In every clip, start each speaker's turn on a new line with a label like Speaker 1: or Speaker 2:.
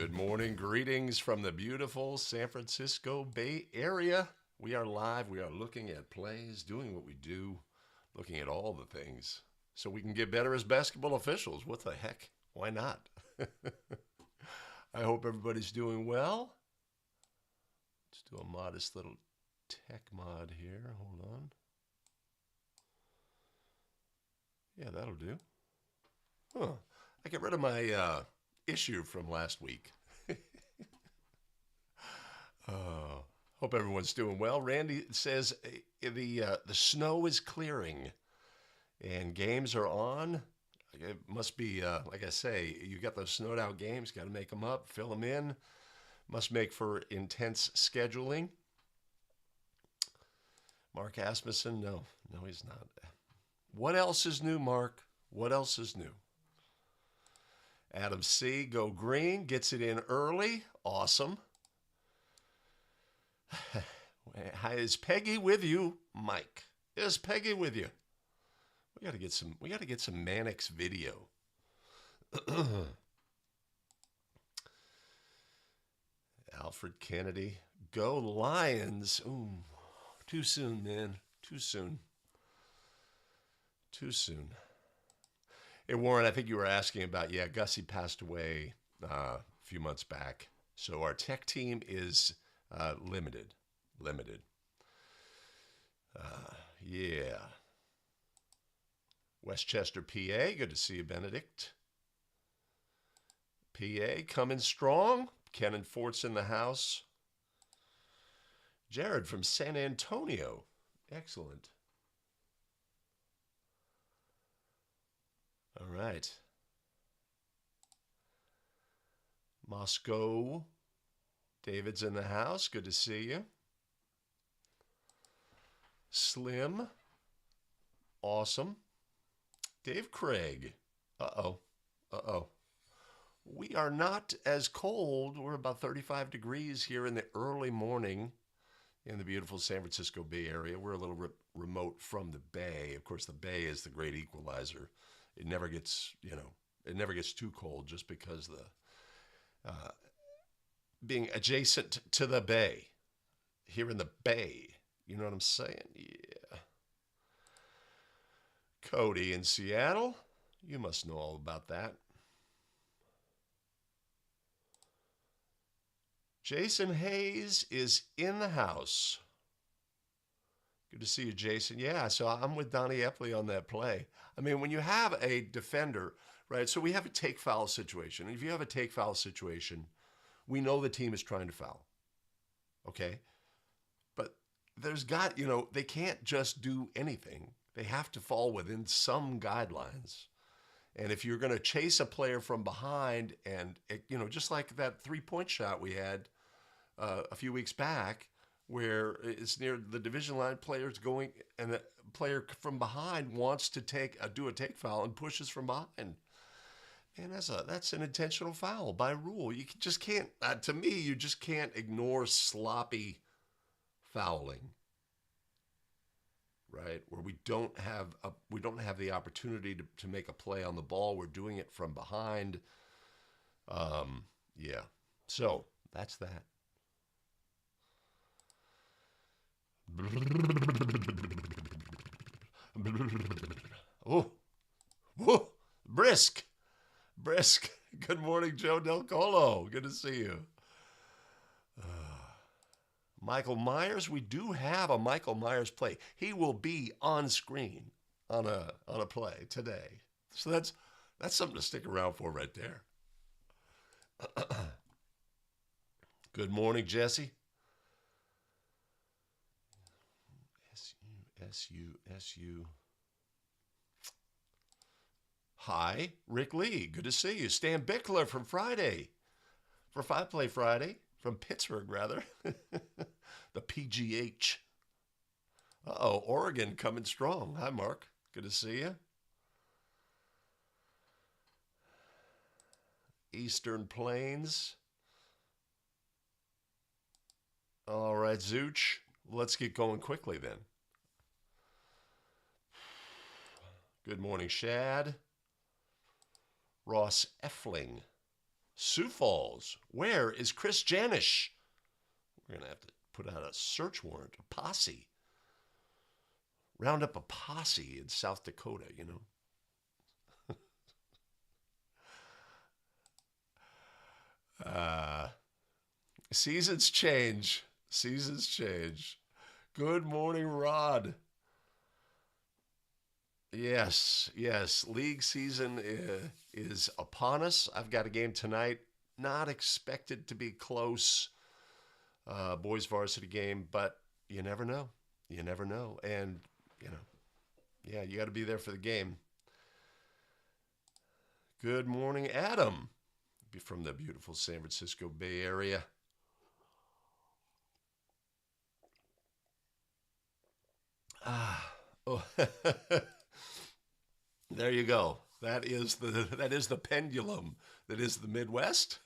Speaker 1: Good morning. Greetings from the beautiful San Francisco Bay Area. We are live. We are looking at plays, doing what we do, looking at all the things so we can get better as basketball officials. What the heck? Why not? I hope everybody's doing well. Let's do a modest little tech mod here. Hold on. Yeah, that'll do. Huh. I got rid of my issue from last week. Hope everyone's doing well. Randy says the snow is clearing and games are on. It must be, like I say, you got those snowed out games, got to make them up, fill them in. Must make for intense scheduling. Mark Asmussen, no, he's not. What else is new, Mark? What else is new? Adam C., go green, gets it in early. Awesome. Is Peggy with you, Mike? Is Peggy with you? We got to get some Mannix video. Alfred Kennedy, go Lions. Ooh, too soon, man. Too soon. Hey, Warren, I think you were asking about, Gussie passed away a few months back. So our tech team is limited. Yeah. Westchester, PA. Good to see you, Benedict. PA coming strong. Ken and Fort's in the house. Jared from San Antonio. Excellent. All right. Moscow. David's in the house. Good to see you. Slim. Awesome. Dave Craig. Uh-oh. We are not as cold. We're about 35 degrees here in the early morning in the beautiful San Francisco Bay Area. We're a little remote from the Bay. Of course, the Bay is the great equalizer. It never gets, it never gets too cold just because being adjacent to the Bay, here in the Bay. You know what I'm saying? Yeah. Cody in Seattle. You must know all about that. Jason Hayes is in the house. Good to see you, Jason. Yeah, so I'm with Donnie Epley on that play. I mean, when you have a defender, right, so we have a take foul situation. If you have a take foul situation, we know the team is trying to foul, okay? But there's they can't just do anything. They have to fall within some guidelines. And if you're going to chase a player from behind and, just like that three-point shot we had a few weeks back, where it's near the division line, players going, and the player from behind wants to do a take foul and pushes from behind. And that's an intentional foul by rule. You just can't, to me, you just can't ignore sloppy fouling, right? Where we don't have the opportunity to make a play on the ball. We're doing it from behind. Yeah. So that's that. Oh, whoa, brisk. Good morning, Joe Del Colo. Good to see you. Michael Myers. We do have a Michael Myers play. He will be on screen on a play today. So that's something to stick around for right there. Good morning, Jesse. S-U. Hi, Rick Lee. Good to see you. Stan Bickler from Friday. For 5 Play Friday. From Pittsburgh, rather. The PGH. Uh-oh, Oregon coming strong. Hi, Mark. Good to see you. Eastern Plains. All right, Zooch. Let's get going quickly then. Good morning, Shad. Ross Effling. Sioux Falls. Where is Chris Janish? We're going to have to put out a search warrant, a posse. Round up a posse in South Dakota, Seasons change. Seasons change. Good morning, Rod. Yes, yes. League season is upon us. I've got a game tonight. Not expected to be close. Boys varsity game, but you never know. You never know. And, yeah, you got to be there for the game. Good morning, Adam. Be from the beautiful San Francisco Bay Area. Oh. There you go. That is the pendulum that is the Midwest.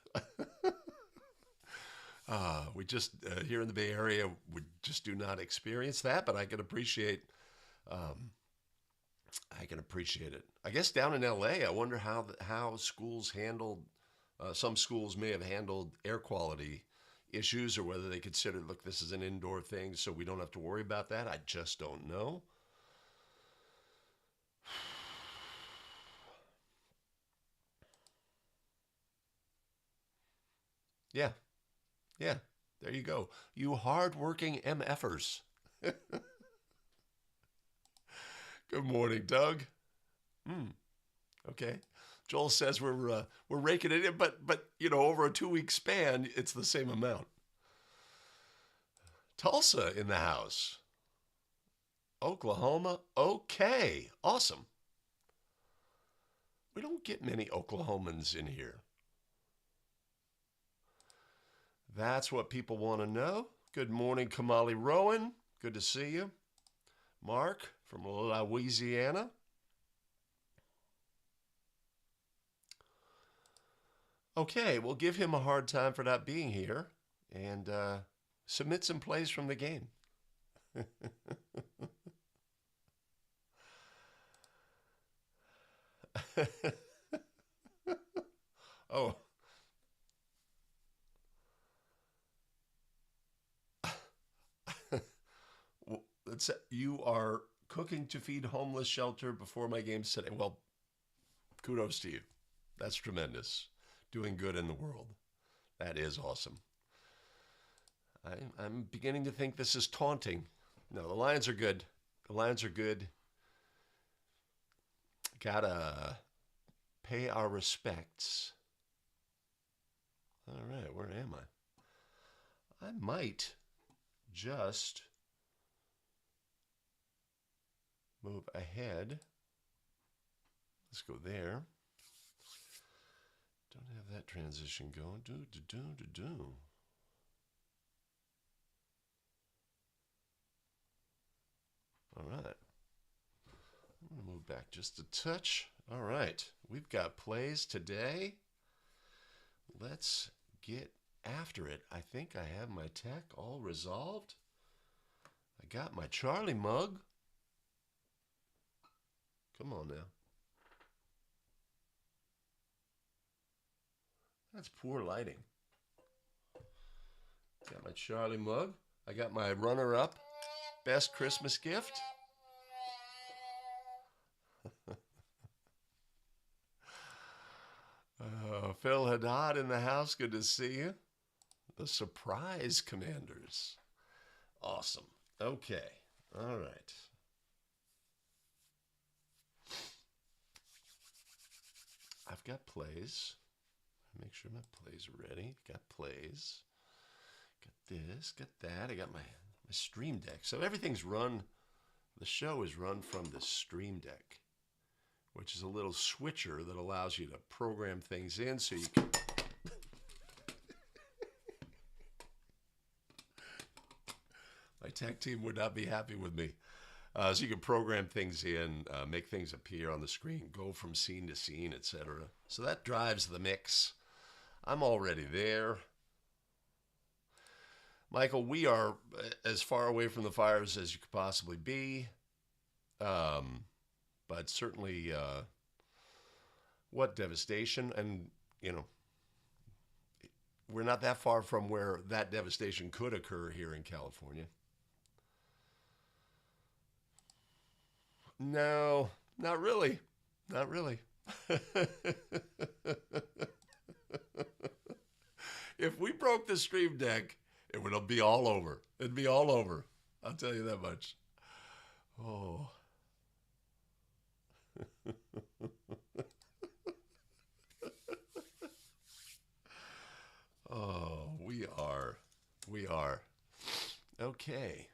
Speaker 1: We just here in the Bay Area, we just do not experience that, but I can appreciate. I can appreciate it. I guess down in LA, I wonder how schools handled. Some schools may have handled air quality issues, or whether they considered, look, this is an indoor thing, so we don't have to worry about that. I just don't know. Yeah, yeah. There you go. You hardworking MFers. Good morning, Doug. Okay. Joel says we're raking it in, but over a 2 week span, it's the same amount. Tulsa in the house. Oklahoma. Okay. Awesome. We don't get many Oklahomans in here. That's what people want to know. Good morning, Kamali Rowan. Good to see you. Mark from Louisiana. Okay, we'll give him a hard time for not being here and submit some plays from the game. Oh. You are cooking to feed homeless shelter before my games today. Well, kudos to you. That's tremendous. Doing good in the world. That is awesome. I'm beginning to think this is taunting. No, the Lions are good. The Lions are good. Gotta pay our respects. All right, where am I? I might just move ahead. Let's go there. Don't have that transition going. Do. All right. I'm going to move back just a touch. All right. We've got plays today. Let's get after it. I think I have my tech all resolved. I got my Charlie mug. Come on now. That's poor lighting. Got my Charlie mug. I got my runner-up best Christmas gift. Phil Haddad in the house. Good to see you. The surprise commanders. Awesome. Okay. All right. I've got plays. Make sure my plays are ready. Got plays. Got this, got that. I got my Stream Deck. So everything's run, the show is run from the Stream Deck, which is a little switcher that allows you to program things in so you can... My tech team would not be happy with me. So you can program things in, make things appear on the screen, go from scene to scene, etc. So that drives the mix. I'm already there. Michael, we are as far away from the fires as you could possibly be. But certainly, what devastation. And, We're not that far from where that devastation could occur here in California. No, not really. Not really. If we broke the Stream Deck, it would be all over. It'd be all over. I'll tell you that much. Oh. Oh, we are. We are. Okay.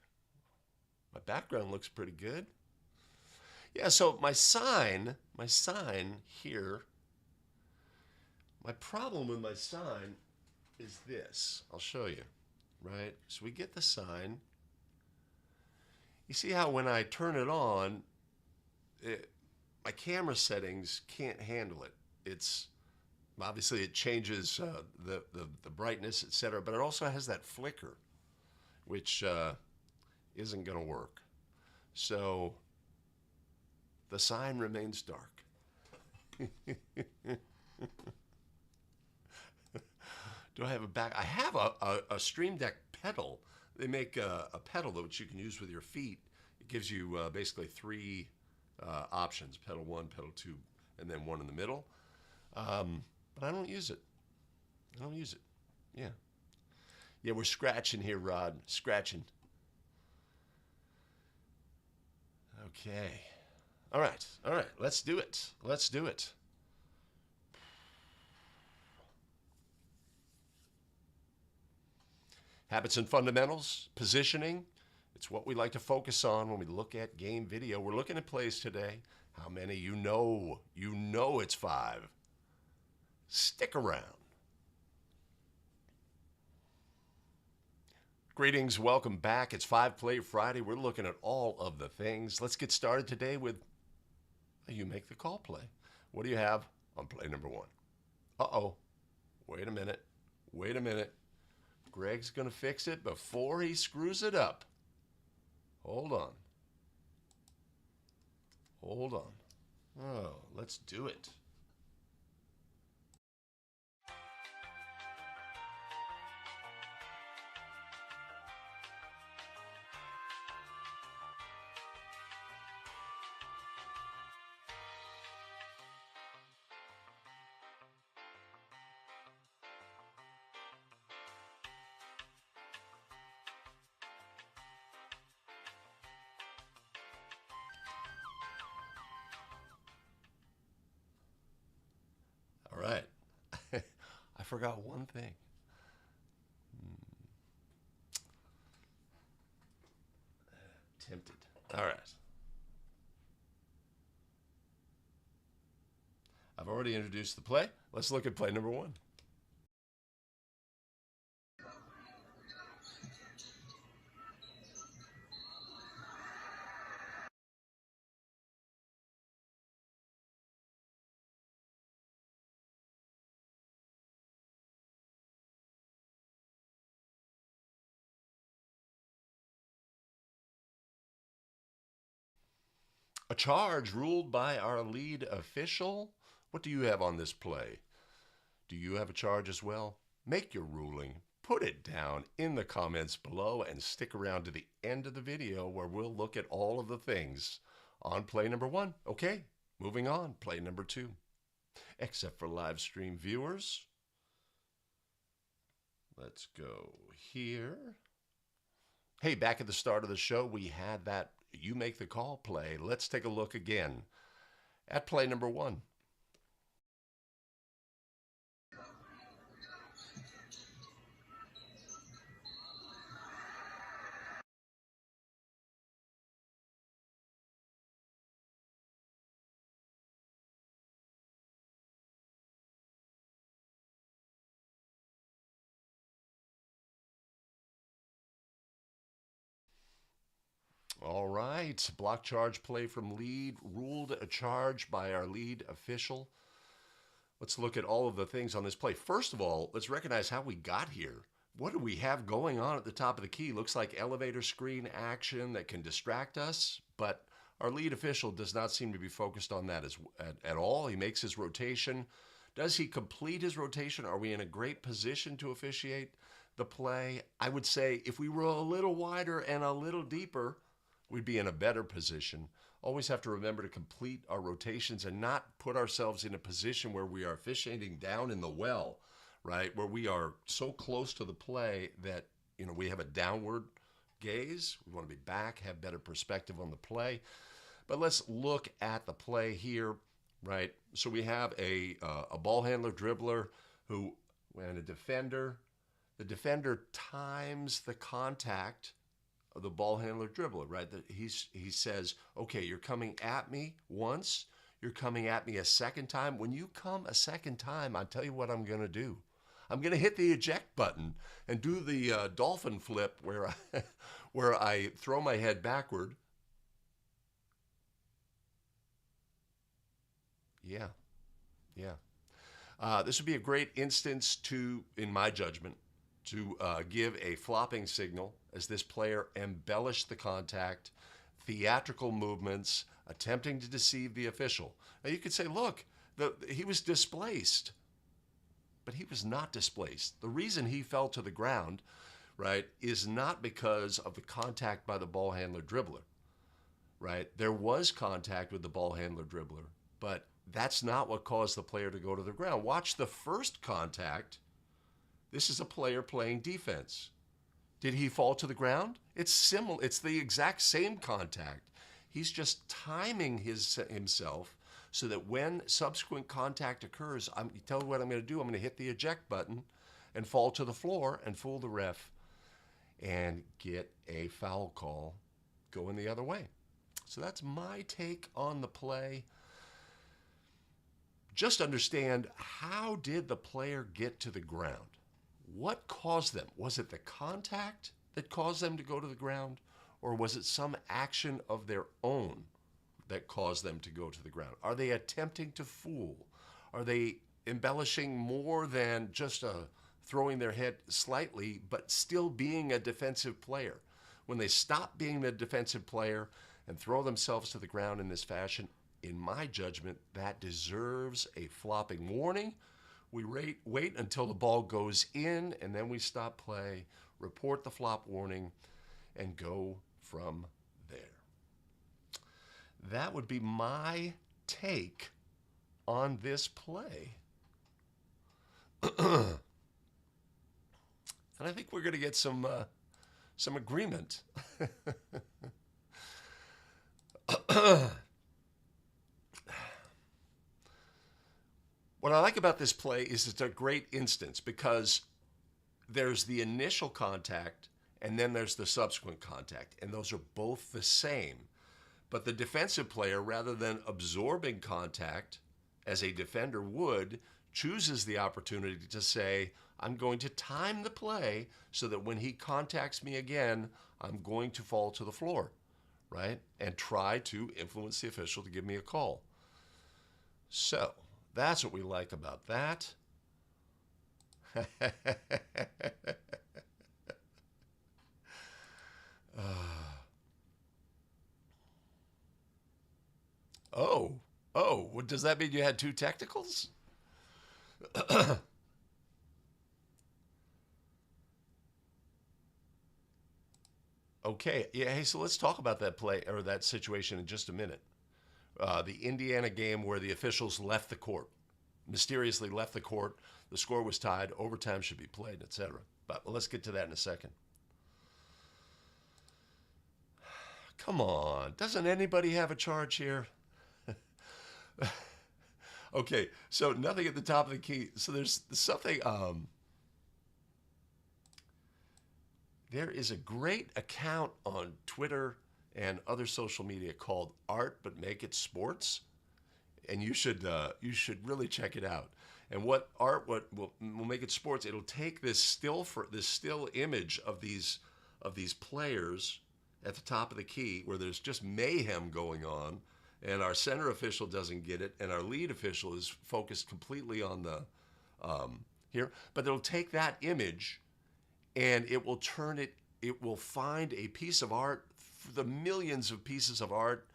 Speaker 1: My background looks pretty good. Yeah, so my sign here, my problem with my sign is this. I'll show you, right? So we get the sign. You see how when I turn it on, my camera settings can't handle it. It's obviously it changes the brightness, etc., but it also has that flicker, which isn't going to work. So the sign remains dark. Do I have a back? I have a Stream Deck pedal. They make a pedal which you can use with your feet. It gives you basically three options: pedal 1, pedal 2, and then one in the middle. But I don't use it. I don't use it. Yeah. Yeah, we're scratching here, Rod. Scratching. Okay. All right. All right. Let's do it. Let's do it. Habits and fundamentals, positioning. It's what we like to focus on when we look at game video. We're looking at plays today. How many? You know it's 5. Stick around. Greetings, welcome back. It's 5 Play Friday. We're looking at all of the things. Let's get started today with a You Make the Call play. What do you have on play number 1? Uh-oh. Wait a minute. Wait a minute. Greg's going to fix it before he screws it up. Hold on. Hold on. Oh, let's do it. All right. I forgot one thing. Tempted. All right. I've already introduced the play. Let's look at play number 1. A charge ruled by our lead official. What do you have on this play? Do you have a charge as well? Make your ruling. Put it down in the comments below and stick around to the end of the video where we'll look at all of the things on play number 1. Okay, moving on. Play number 2. Except for live stream viewers. Let's go here. Hey, back at the start of the show, we had that You Make the Call play. Let's take a look again at play number 1. All right, block charge play from lead, ruled a charge by our lead official. Let's look at all of the things on this play. First of all, let's recognize how we got here. What do we have going on at the top of the key? Looks like elevator screen action that can distract us, but our lead official does not seem to be focused on that at all. He makes his rotation Does he complete his rotation? Are we in a great position to officiate the play? I would say if we were a little wider and a little deeper, we'd be in a better position. Always have to remember to complete our rotations and not put ourselves in a position where we are officiating down in the well, right? Where we are so close to the play that, we have a downward gaze. We want to be back, have better perspective on the play. But let's look at the play here, right? So we have a ball handler, dribbler, and a defender. The defender times the contact of the ball handler, dribbler, right? He says, okay, you're coming at me once, you're coming at me a second time. When you come a second time, I'll tell you what I'm going to do. I'm going to hit the eject button and do the dolphin flip where I throw my head backward. Yeah. This would be a great instance in my judgment, to give a flopping signal as this player embellished the contact, theatrical movements, attempting to deceive the official. Now you could say, look, he was displaced. But he was not displaced. The reason he fell to the ground, right, is not because of the contact by the ball handler dribbler, right? There was contact with the ball handler dribbler, but that's not what caused the player to go to the ground. Watch the first contact. This is a player playing defense. Did he fall to the ground? It's similar. It's the exact same contact. He's just timing himself so that when subsequent contact occurs, you tell me what I'm going to do. I'm going to hit the eject button and fall to the floor and fool the ref and get a foul call going the other way. So that's my take on the play. Just understand, how did the player get to the ground? What caused them? Was it the contact that caused them to go to the ground? Or was it some action of their own that caused them to go to the ground? Are they attempting to fool? Are they embellishing more than just throwing their head slightly, but still being a defensive player? When they stop being the defensive player and throw themselves to the ground in this fashion, in my judgment, that deserves a flopping warning. We wait until the ball goes in, and then we stop play, report the flop warning, and go from there. That would be my take on this play. And I think we're going to get some agreement. What I like about this play is it's a great instance because there's the initial contact and then there's the subsequent contact, and those are both the same. But the defensive player, rather than absorbing contact as a defender would, chooses the opportunity to say, I'm going to time the play so that when he contacts me again, I'm going to fall to the floor, right? And try to influence the official to give me a call. So that's what we like about that. What does that mean? You had two technicals? Okay, yeah. Hey, so let's talk about that play or that situation in just a minute. The Indiana game where the officials left the court, mysteriously left the court. The score was tied. Overtime should be played, etc. But let's get to that in a second. Come on, doesn't anybody have a charge here? Okay, so nothing at the top of the key. So there's something. There is a great account on Twitter and other social media called Art But Make It Sports, and you should really check it out. And what will make it sports? It'll take this still image of these players at the top of the key where there's just mayhem going on, and our center official doesn't get it, and our lead official is focused completely on the here. But it'll take that image, and it will find a piece of art, the millions of pieces of art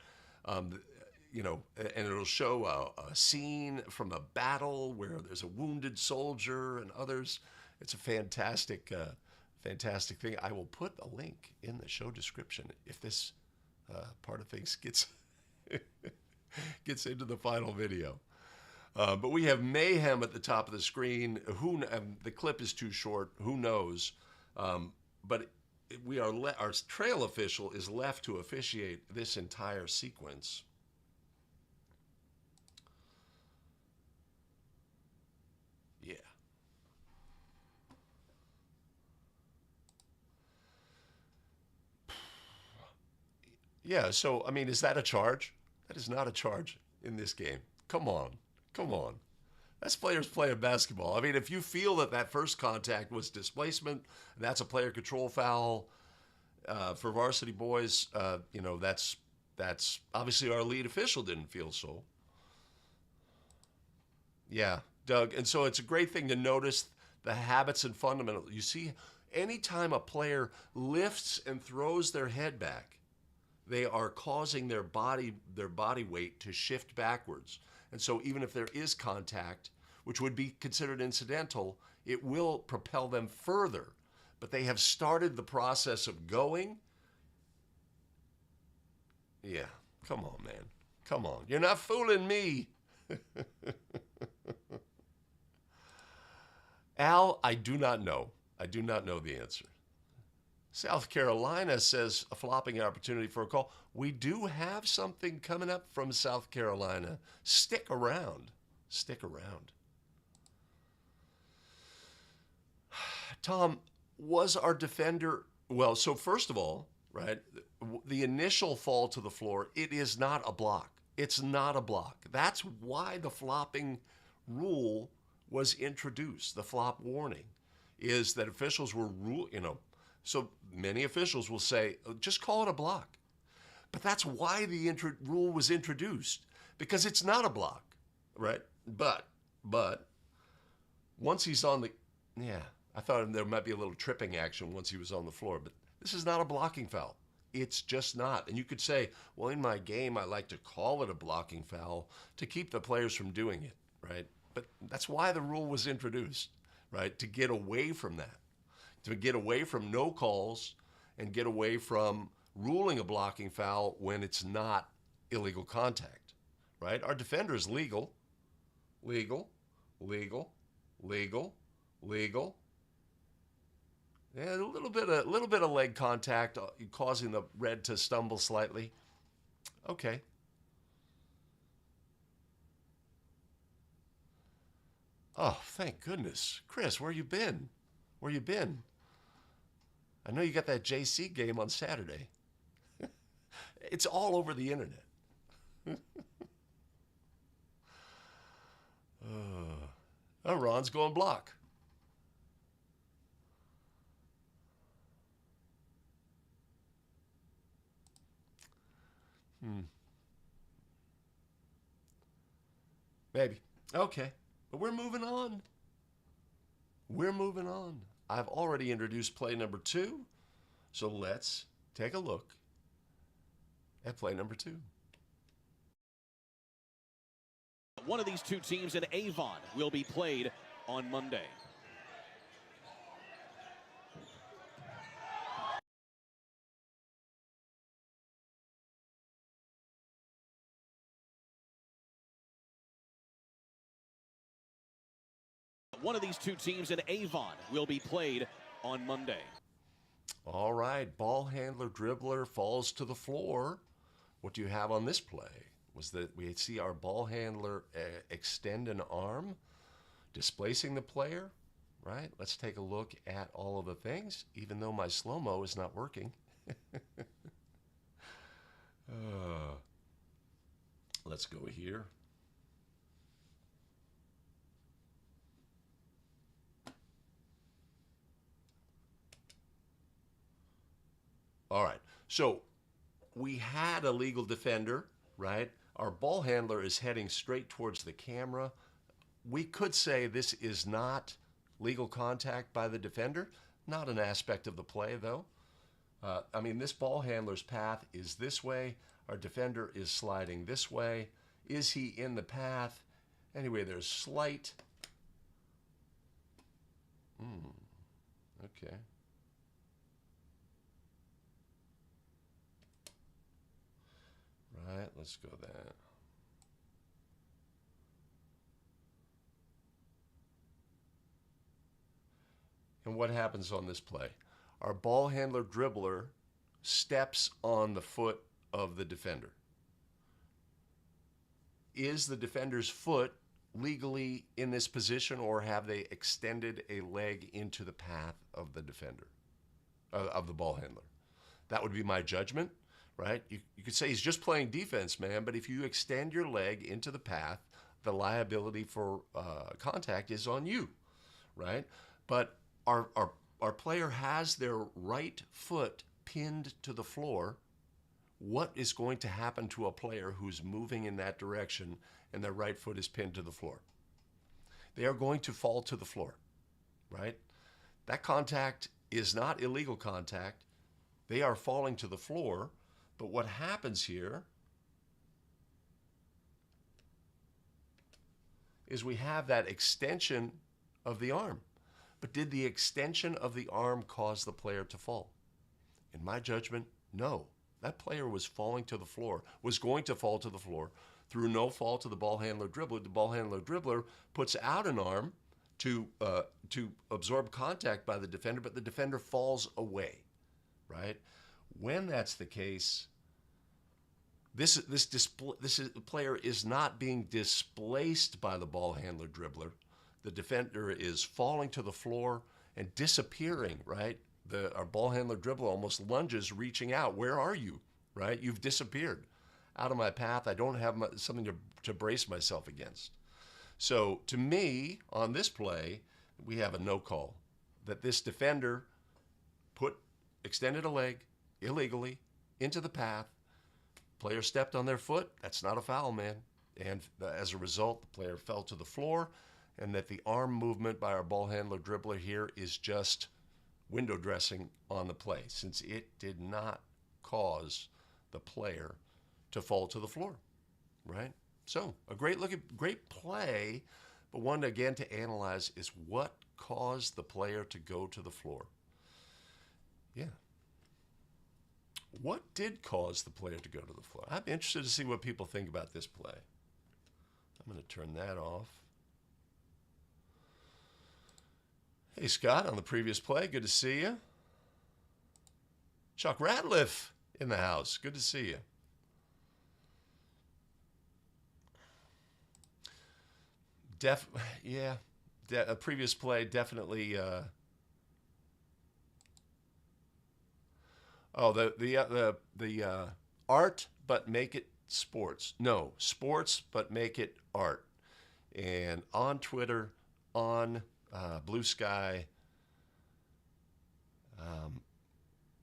Speaker 1: and it'll show a scene from a battle where there's a wounded soldier and others. It's a fantastic, fantastic thing. I will put a link in the show description if this part of things gets gets into the final video. But we have mayhem at the top of the screen. The clip is too short. Who knows? But our trail official is left to officiate this entire sequence. Yeah. Yeah, so, I mean, is that a charge? That is not a charge in this game. Come on. Come on. That's players playing basketball. I mean, if you feel that first contact was displacement, and that's a player control foul for varsity boys, that's obviously our lead official didn't feel so. Yeah, Doug. And so it's a great thing to notice the habits and fundamentals. You see, anytime a player lifts and throws their head back, they are causing their body weight to shift backwards. And so even if there is contact, which would be considered incidental, it will propel them further. But they have started the process of going. Yeah, come on, man. Come on. You're not fooling me. Al, I do not know. I do not know the answer. South Carolina says a flopping opportunity for a call. We do have something coming up from South Carolina. Stick around. Stick around. Tom, was our defender, well, so first of all, right, the initial fall to the floor, it is not a block. It's not a block. That's why the flopping rule was introduced. The flop warning is that officials were so many officials will say, just call it a block. But that's why the rule was introduced, because it's not a block, right? But once he's on the, I thought there might be a little tripping action once he was on the floor, but this is not a blocking foul. It's just not. And you could say, well, in my game, I like to call it a blocking foul to keep the players from doing it, right? But that's why the rule was introduced, right? To get away from that. To get away from no calls and get away from ruling a blocking foul when it's not illegal contact, right? Our defender is legal. Yeah, a little bit of leg contact causing the red to stumble slightly. Okay. Oh, thank goodness. Chris, where you been? Where you been? I know you got that JC game on Saturday. It's all over the internet. Ron's going block. Maybe. Okay. But we're moving on. We're moving on. I've already introduced play number 2, so let's take a look at play number 2.
Speaker 2: One of these two teams in Avon will be played on Monday. One of these two teams in Avon will be played on Monday.
Speaker 1: All right, ball handler, dribbler falls to the floor. What do you have on this play? Was that we see our ball handler extend an arm, displacing the player, right? Let's take a look at all of the things, even though my slow-mo is not working. Let's go here. All right, so we had a legal defender, right? Our ball handler is heading straight towards the camera. We could say this is not legal contact by the defender. Not an aspect of the play, though. I mean, this ball handler's path is this way. Our defender is sliding this way. Is he in the path? Anyway, there's slight. Okay. Right, let's go that. And what happens on this play? Our ball handler dribbler steps on the foot of the defender. Is the defender's foot legally in this position, or have they extended a leg into the path of the defender, of the ball handler? That would be my judgment, right? You could say he's just playing defense, man, but if you extend your leg into the path, the liability for contact is on you, right? But our player has their right foot pinned to the floor. What is going to happen to a player who's moving in that direction and their right foot is pinned to the floor? They are going to fall to the floor, right? That contact is not illegal contact. They are falling to the floor. But what happens here is we have that extension of the arm. But did the extension of the arm cause the player to fall? In my judgment, no. That player was falling to the floor, was going to fall to the floor through no fault of the ball handler dribbler. The ball handler dribbler puts out an arm to absorb contact by the defender, but the defender falls away, right? When that's the case, this player is not being displaced by the ball handler dribbler. The defender is falling to the floor and disappearing, right? Our ball handler dribbler almost lunges, reaching out. Where are you, right? You've disappeared out of my path. I don't have something to brace myself against. So to me, on this play, we have a no call. That this defender extended a leg illegally into the path. Player stepped on their foot. That's not a foul, man. And as a result, the player fell to the floor, and that the arm movement by our ball handler dribbler here is just window dressing on the play, since it did not cause the player to fall to the floor, right? So a great play, but one again to analyze is what caused the player to go to the floor. Yeah. What did cause the player to go to the floor? I'm interested to see what people think about this play. I'm going to turn that off. Hey, Scott, on the previous play, good to see you. Chuck Ratliff in the house. Good to see you. A previous play definitely. The art, but make it sports. No, sports, but make it art. And on Twitter, on Blue Sky.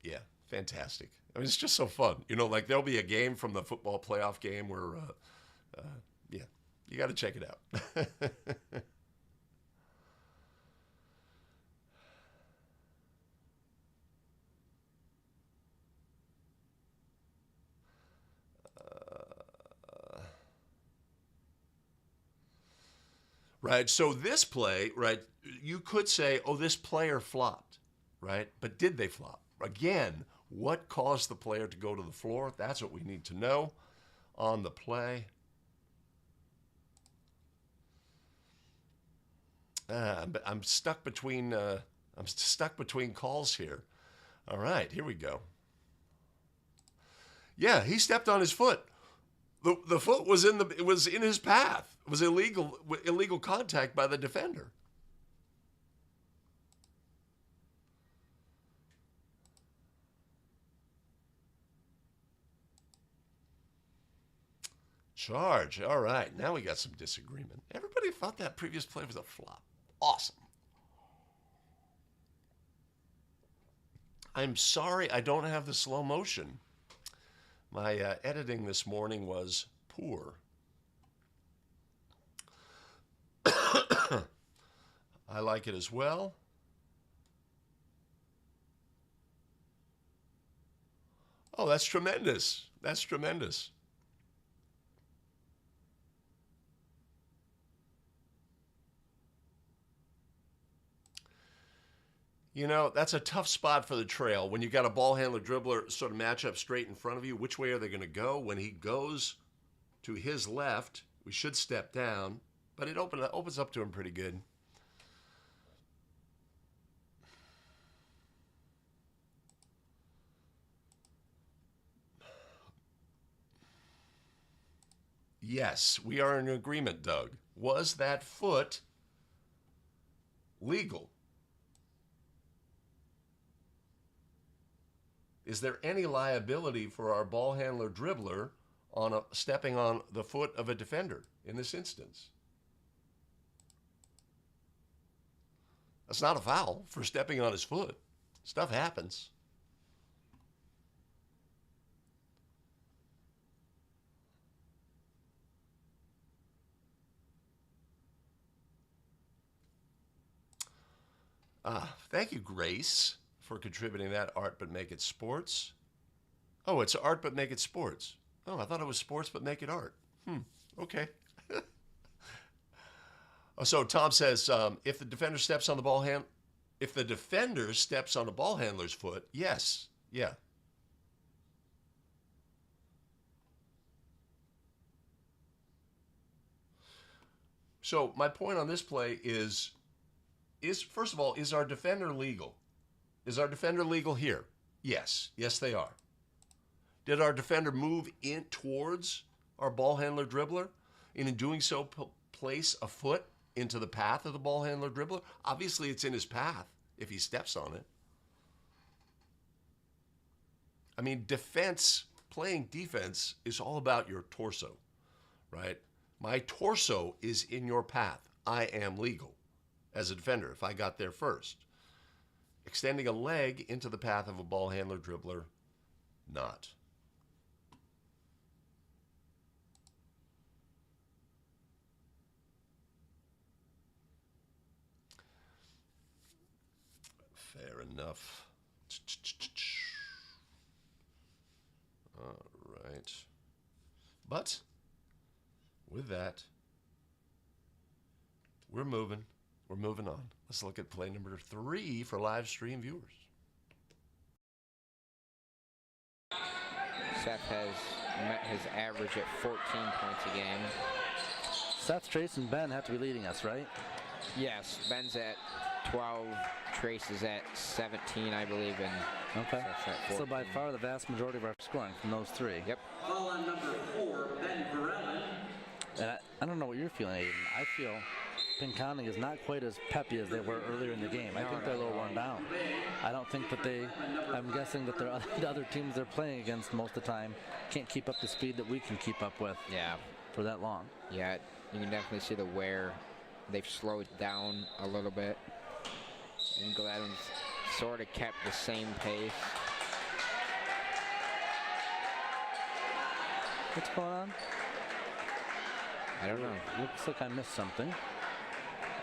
Speaker 1: Yeah, fantastic. I mean, it's just so fun. You know, like there'll be a game from the football playoff game where, yeah, you got to check it out. Right. So this play, right, you could say, oh, this player flopped, right? But did they flop? Again, what caused the player to go to the floor? That's what we need to know on the play. But I'm stuck between calls here. All right, here we go. Yeah, he stepped on his foot. The foot was in his path. It was illegal contact by the defender. Charge. All right, now we got some disagreement. Everybody thought that previous play was a flop. Awesome. I'm sorry I don't have the slow motion. My editing this morning was poor. I like it as well. Oh, that's tremendous. That's tremendous. You know, that's a tough spot for the trail. When you got a ball handler dribbler sort of match up straight in front of you, which way are they going to go? When he goes to his left, we should step down, but it opens up to him pretty good. Yes, we are in agreement, Doug. Was that foot legal? Is there any liability for our ball handler dribbler on stepping on the foot of a defender in this instance? That's not a foul for stepping on his foot. Stuff happens. Thank you, Grace, for contributing that. Art but make it sports. Oh, it's art but make it sports. Oh, I thought it was sports but make it art. Okay. So Tom says, if the defender steps on the ball if the defender steps on a ball handler's foot, yes, yeah. So my point on this play is first of all, is our defender legal? Is our defender legal here? Yes, yes they are. Did our defender move in towards our ball handler dribbler, and in doing so place a foot into the path of the ball handler dribbler? Obviously, it's in his path if he steps on it. I mean, playing defense is all about your torso, right? My torso is in your path. I am legal as a defender if I got there first. Extending a leg into the path of a ball handler dribbler, not. Fair enough. All right. But with that, we're moving. We're moving on. Let's look at play number 3 for live stream viewers.
Speaker 3: Seth has met his average at 14 points a game.
Speaker 4: Seth, Trace, and Ben have to be leading us, right?
Speaker 3: Yes, Ben's at 12, Trace is at 17, I believe, and
Speaker 4: okay.
Speaker 3: Seth's at 14.
Speaker 4: So by far the vast majority of our scoring from those three.
Speaker 3: Yep.
Speaker 5: Ball on number 4, Ben Varela.
Speaker 4: And I don't know what you're feeling, Aiden. I feel Pinconning is not quite as peppy as they were earlier in the game. I think they're a little worn down. I don't think that I'm guessing that the other teams they're playing against most of the time can't keep up the speed that we can keep up with.
Speaker 3: Yeah.
Speaker 4: For that long.
Speaker 3: Yeah, you can definitely see the wear. They've slowed down a little bit. And Gladden's sort of kept the same pace.
Speaker 4: What's going on?
Speaker 3: I don't know.
Speaker 4: Looks like I missed something.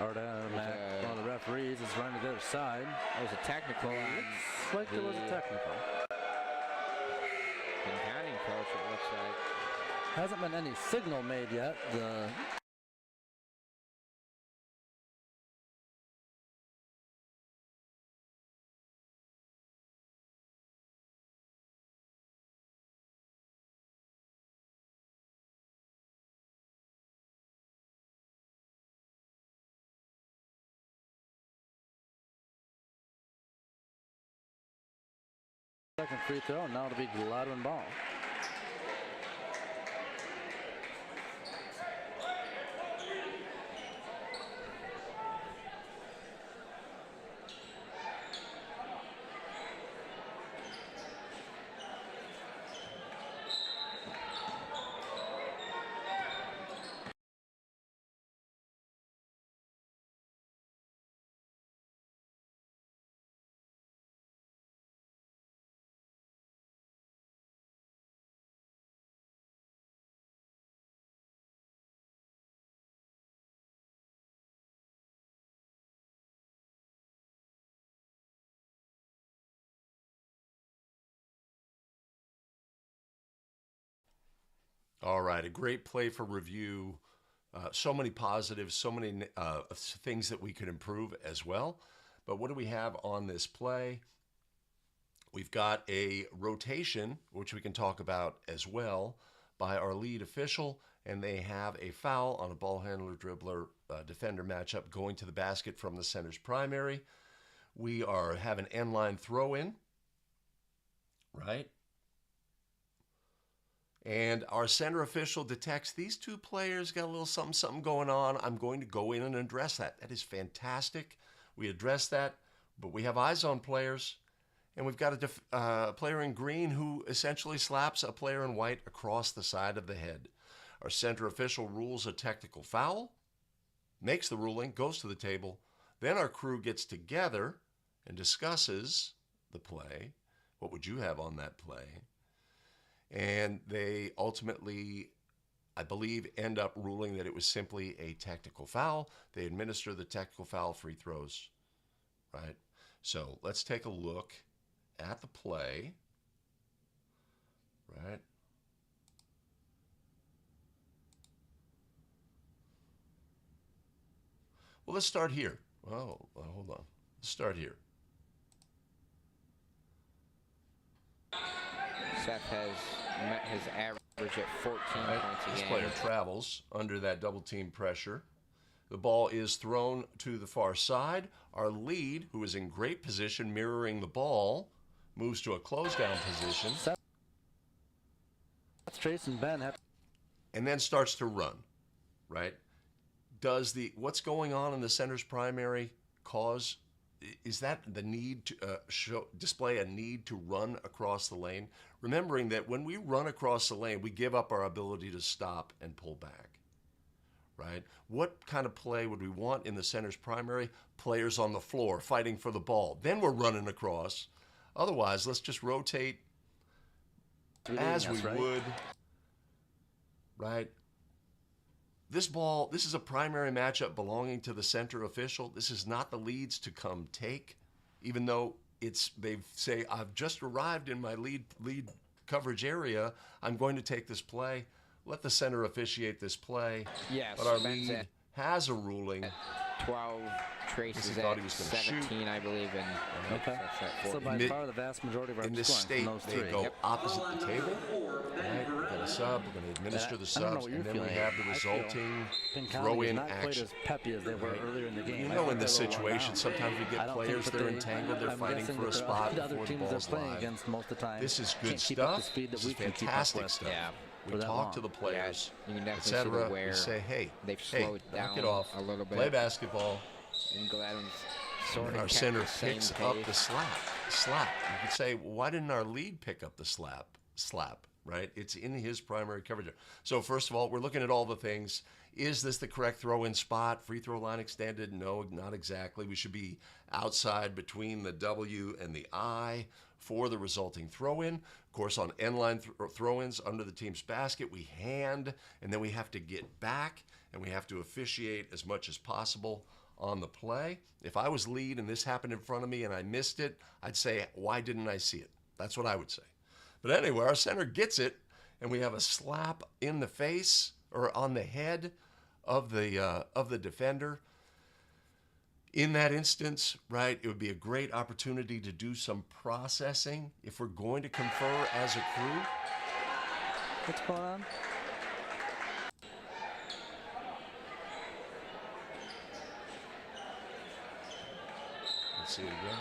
Speaker 4: Or one of the referees is running to the other side.
Speaker 3: There was a technical on.
Speaker 4: Looks like there was a technical.
Speaker 3: Pinconning coach, it looks like.
Speaker 4: Hasn't been any signal made yet. The second free throw, and now it'll be Gladwin ball.
Speaker 1: All right, a great play for review. So many positives, so many things that we could improve as well. But what do we have on this play? We've got a rotation, which we can talk about as well, by our lead official, and they have a foul on a ball handler, dribbler, defender matchup going to the basket from the center's primary. We have an end line throw in, right? And our center official detects these two players got a little something going on. I'm going to go in and address that. That is fantastic. We address that, but we have eyes on players. And we've got a player in green who essentially slaps a player in white across the side of the head. Our center official rules a technical foul, makes the ruling, goes to the table. Then our crew gets together and discusses the play. What would you have on that play? And they ultimately, I believe, end up ruling that it was simply a technical foul. They administer the technical foul free throws, right? So let's take a look at the play, right? Well, let's start here. Oh, well, hold on. Let's start here.
Speaker 3: Seth has met his average at 14 points a
Speaker 1: This
Speaker 3: game.
Speaker 1: player travels under that double team pressure. The ball is thrown to the far side. Our lead, who is in great position mirroring the ball, moves to a close down position.
Speaker 4: Seth, Trace, and Ben have.
Speaker 1: And then starts to run, right? Does what's going on in the center's primary cause, is that the need to display a need to run across the lane? Remembering that when we run across the lane, we give up our ability to stop and pull back, right? What kind of play would we want in the center's primary? Players on the floor fighting for the ball. Then we're running across. Otherwise, let's just rotate as we would, right? This is a primary matchup belonging to the center official. This is not the leads to come take, even though they say, I've just arrived in my lead coverage area. I'm going to take this play. Let the center officiate this play.
Speaker 3: Yes,
Speaker 1: but our
Speaker 3: Ben's
Speaker 1: lead
Speaker 3: at
Speaker 1: has a ruling.
Speaker 3: 12, Trace is
Speaker 1: thought
Speaker 3: at
Speaker 1: he was gonna
Speaker 3: 17,
Speaker 1: shoot.
Speaker 3: I believe, and
Speaker 4: Okay.
Speaker 3: that's at
Speaker 4: So
Speaker 3: 14.
Speaker 4: by far the vast majority of our
Speaker 1: In this
Speaker 4: scoring
Speaker 1: state,
Speaker 4: from those
Speaker 1: they
Speaker 4: three.
Speaker 1: go opposite the table. Right? We're going to sub. We're going to administer the
Speaker 4: I don't know
Speaker 1: subs,
Speaker 4: what you're
Speaker 1: and then we
Speaker 4: feeling.
Speaker 1: have the
Speaker 4: I feel
Speaker 1: resulting
Speaker 4: Pinconning is
Speaker 1: throw-in
Speaker 4: not quite
Speaker 1: action.
Speaker 4: as peppy as they were earlier in the game.
Speaker 1: You
Speaker 4: I
Speaker 1: know,
Speaker 4: think
Speaker 1: in this
Speaker 4: they're a little worn
Speaker 1: situation,
Speaker 4: down.
Speaker 1: sometimes we
Speaker 4: I
Speaker 1: get
Speaker 4: don't
Speaker 1: players
Speaker 4: think
Speaker 1: that are
Speaker 4: they-
Speaker 1: entangled. They're
Speaker 4: I'm
Speaker 1: fighting
Speaker 4: guessing
Speaker 1: for a
Speaker 4: that
Speaker 1: spot
Speaker 4: the other
Speaker 1: before the
Speaker 4: teams they're
Speaker 1: ball's
Speaker 4: playing
Speaker 1: live.
Speaker 4: against most of the time
Speaker 1: This is good
Speaker 4: can't keep up the
Speaker 1: stuff.
Speaker 4: speed that
Speaker 1: This
Speaker 4: we
Speaker 1: is
Speaker 4: can keep up
Speaker 1: fantastic
Speaker 4: with.
Speaker 1: stuff.
Speaker 3: Yeah.
Speaker 1: We
Speaker 4: for that
Speaker 1: talk
Speaker 4: long.
Speaker 1: to the players,
Speaker 3: you can definitely see the
Speaker 1: etc.
Speaker 3: where
Speaker 1: We say, hey,
Speaker 3: they've
Speaker 1: hey,
Speaker 3: slowed
Speaker 1: knock
Speaker 3: down
Speaker 1: it off.
Speaker 3: a little bit.
Speaker 1: Play basketball.
Speaker 3: And Gladden's
Speaker 1: And
Speaker 3: sort
Speaker 1: then
Speaker 3: of
Speaker 1: our
Speaker 3: kept
Speaker 1: center
Speaker 3: the same
Speaker 1: picks
Speaker 3: pace.
Speaker 1: up the slap. You could say, well, why didn't our lead pick up the slap, right? It's in his primary coverage. So first of all, we're looking at all the things. Is this the correct throw-in spot? Free throw line extended? No, not exactly. We should be outside between the W and the I for the resulting throw-in. Of course, on end-line throw-ins under the team's basket, we hand, and then we have to get back, and we have to officiate as much as possible on the play. If I was lead and this happened in front of me and I missed it, I'd say, why didn't I see it? That's what I would say. But anyway, our center gets it, and we have a slap in the face or on the head of the defender. In that instance, right, it would be a great opportunity to do some processing if we're going to confer as a crew.
Speaker 4: What's going on?
Speaker 1: Let's see it again.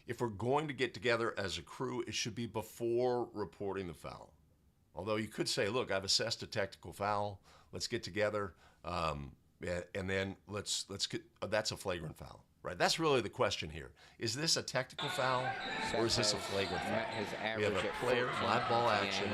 Speaker 1: If we're going to get together as a crew, it should be before reporting the foul. Although you could say, look, I've assessed a technical foul. Let's get together, and then let's get. That's a flagrant foul, right? That's really the question here. Is this a technical foul, or is this a flagrant foul?
Speaker 3: Met his
Speaker 1: We have
Speaker 3: average
Speaker 1: a
Speaker 3: at
Speaker 1: player,
Speaker 3: 14
Speaker 1: live ball
Speaker 3: points a
Speaker 1: action,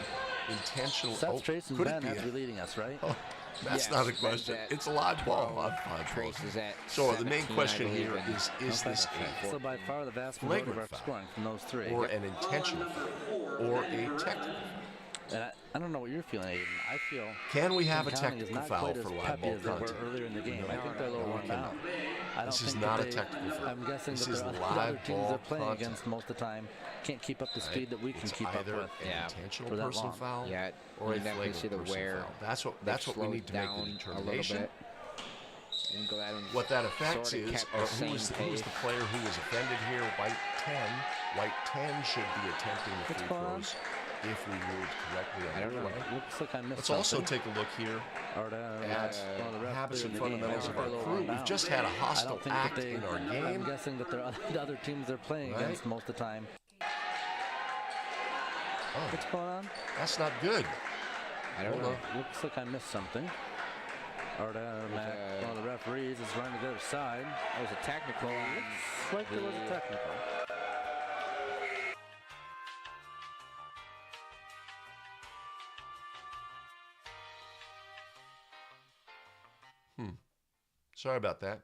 Speaker 3: game.
Speaker 1: intentional.
Speaker 4: Seth, Trace, and
Speaker 1: could
Speaker 4: Ben
Speaker 1: it be
Speaker 4: have to
Speaker 1: a-
Speaker 4: be leading us, right?
Speaker 1: Oh, that's
Speaker 3: Yes,
Speaker 1: not a
Speaker 3: Ben's
Speaker 1: question.
Speaker 3: at
Speaker 1: It's a live ball.
Speaker 3: 12.
Speaker 1: Live balls.
Speaker 3: Trace is at
Speaker 1: So the main
Speaker 3: 17, I
Speaker 1: question
Speaker 3: believe,
Speaker 1: here
Speaker 3: and-
Speaker 1: is
Speaker 4: Okay.
Speaker 1: this a
Speaker 4: So by far the vast majority of
Speaker 1: flagrant
Speaker 4: our
Speaker 1: foul
Speaker 4: scoring from those three.
Speaker 1: or an intentional foul or a technical foul?
Speaker 4: And I don't know what you're feeling, Aiden. I feel
Speaker 1: Can we have a
Speaker 4: Pinconning is
Speaker 1: technical
Speaker 4: not
Speaker 1: foul
Speaker 4: quite
Speaker 1: for
Speaker 4: as
Speaker 1: live
Speaker 4: peppy
Speaker 1: ball
Speaker 4: as they were
Speaker 1: contact?
Speaker 4: earlier in the game. I think they're a little
Speaker 1: we
Speaker 4: worn down.
Speaker 1: cannot.
Speaker 4: I don't
Speaker 1: This is
Speaker 4: think
Speaker 1: not
Speaker 4: that
Speaker 1: a technical foul.
Speaker 4: I'm guessing
Speaker 1: This
Speaker 4: that
Speaker 1: is
Speaker 4: the other
Speaker 1: live
Speaker 4: teams
Speaker 1: ball
Speaker 4: they're playing
Speaker 1: contact.
Speaker 4: against most of the time can't keep up the
Speaker 1: Right?
Speaker 4: speed that we can
Speaker 1: It's
Speaker 4: keep up
Speaker 1: either
Speaker 4: with.
Speaker 1: an
Speaker 3: Yeah.
Speaker 1: intentional
Speaker 4: For that
Speaker 1: personal
Speaker 4: long.
Speaker 1: foul
Speaker 3: Yeah,
Speaker 1: or
Speaker 3: you
Speaker 1: a
Speaker 3: definitely
Speaker 1: flagrant
Speaker 3: see the
Speaker 1: personal
Speaker 3: wear.
Speaker 1: foul. That's what we
Speaker 3: They've
Speaker 1: need to make the
Speaker 3: slowed down a little
Speaker 1: determination.
Speaker 3: bit. And Gladden's
Speaker 1: What that affects
Speaker 3: sort of
Speaker 1: is,
Speaker 3: kept the
Speaker 1: who was
Speaker 3: same
Speaker 1: the
Speaker 3: pace.
Speaker 1: player who was offended here? White 10. White 10 should be attempting the
Speaker 4: What's
Speaker 1: free
Speaker 4: going on?
Speaker 1: throws if we ruled correctly on
Speaker 3: I don't
Speaker 1: the
Speaker 3: know.
Speaker 1: play.
Speaker 4: Looks like I missed
Speaker 1: Let's also
Speaker 4: something.
Speaker 1: take a look here
Speaker 4: Or
Speaker 1: at
Speaker 4: one of the refs
Speaker 1: habits
Speaker 4: cleared
Speaker 1: and
Speaker 4: the game.
Speaker 1: fundamentals
Speaker 4: I
Speaker 1: of
Speaker 4: think
Speaker 1: our
Speaker 4: they're a little
Speaker 1: crew.
Speaker 4: worn
Speaker 1: We've
Speaker 4: down.
Speaker 1: just had a
Speaker 4: I
Speaker 1: hostile
Speaker 4: don't think
Speaker 1: act
Speaker 4: that they,
Speaker 1: in our
Speaker 4: I'm
Speaker 1: game.
Speaker 4: guessing that the other teams they're playing
Speaker 1: Right?
Speaker 4: against most of the time.
Speaker 1: Oh,
Speaker 4: What's going on?
Speaker 1: that's not good.
Speaker 3: I don't
Speaker 1: Hold
Speaker 3: know.
Speaker 1: on.
Speaker 4: Looks like I missed something. Or one of the referees is running to the other side.
Speaker 3: That was a technical on
Speaker 4: Looks like there was a technical.
Speaker 1: Sorry about that.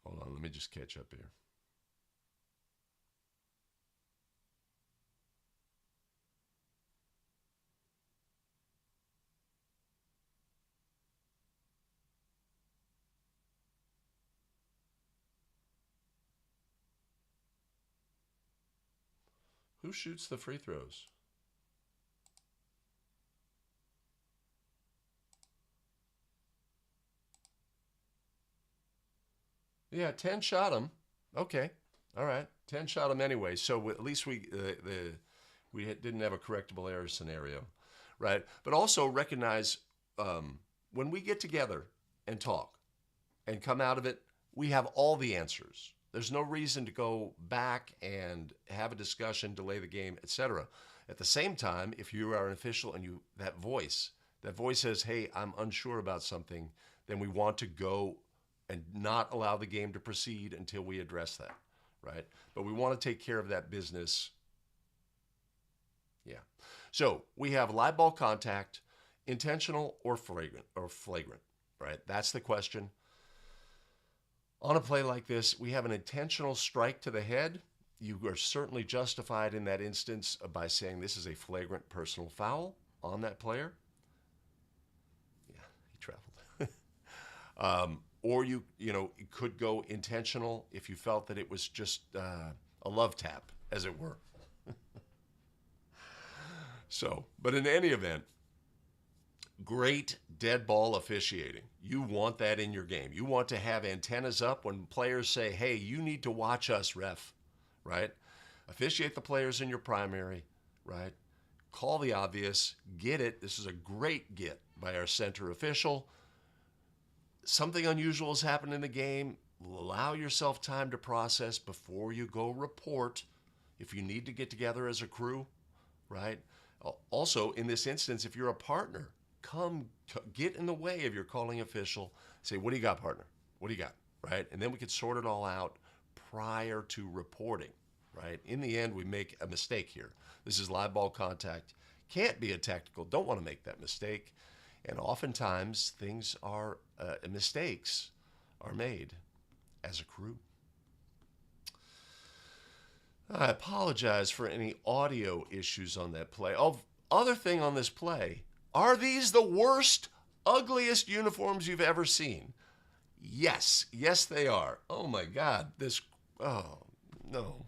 Speaker 1: Hold on, let me just catch up here. Who shoots the free throws? Yeah, 10 shot him. Okay. All right. 10 shot him anyway. So at least we didn't have a correctable error scenario, right? But also recognize when we get together and talk and come out of it, we have all the answers. There's no reason to go back and have a discussion, delay the game, etc. At the same time, if you are an official and that voice says, "Hey, I'm unsure about something," then we want to go and not allow the game to proceed until we address that, right? But we want to take care of that business. Yeah. So we have live ball contact, intentional or flagrant, right? That's the question. On a play like this, we have an intentional strike to the head. You are certainly justified in that instance by saying this is a flagrant personal foul on that player. Yeah, he traveled. Or it could go intentional if you felt that it was just a love tap, as it were. But in any event, great dead ball officiating. You want that in your game. You want to have antennas up when players say, "Hey, you need to watch us, ref," right? Officiate the players in your primary, right? Call the obvious, get it. This is a great get by our center official. Something unusual has happened in the game. Allow yourself time to process before you go report if you need to get together as a crew, right? Also, in this instance, if you're a partner, come get in the way of your calling official. Say, "What do you got, partner? What do you got?" Right? And then we can sort it all out prior to reporting, right? In the end, we make a mistake here. This is live ball contact. Can't be a technical. Don't want to make that mistake. And oftentimes, mistakes are made as a crew. I apologize for any audio issues on that play. Other thing on this play, are these the worst, ugliest uniforms you've ever seen? Yes, they are. Oh my God, no.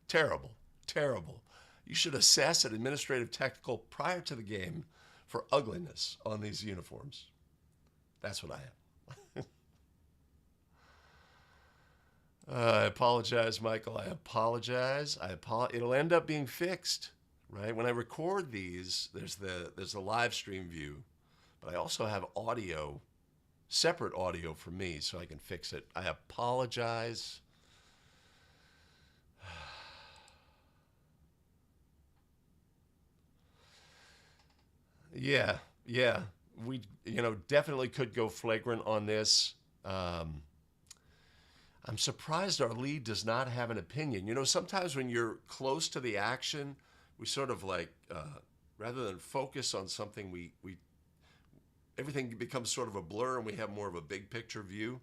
Speaker 1: Terrible. You should assess an administrative technical prior to the game for ugliness on these uniforms. That's what I have. I apologize, Michael. I apologize. It'll end up being fixed, right? When I record these, there's the live stream view, but I also have audio, separate audio for me, so I can fix it. I apologize. Yeah. We definitely could go flagrant on this. I'm surprised our lead does not have an opinion. You know, sometimes when you're close to the action, we sort of like, rather than focus on something, we everything becomes sort of a blur and we have more of a big picture view.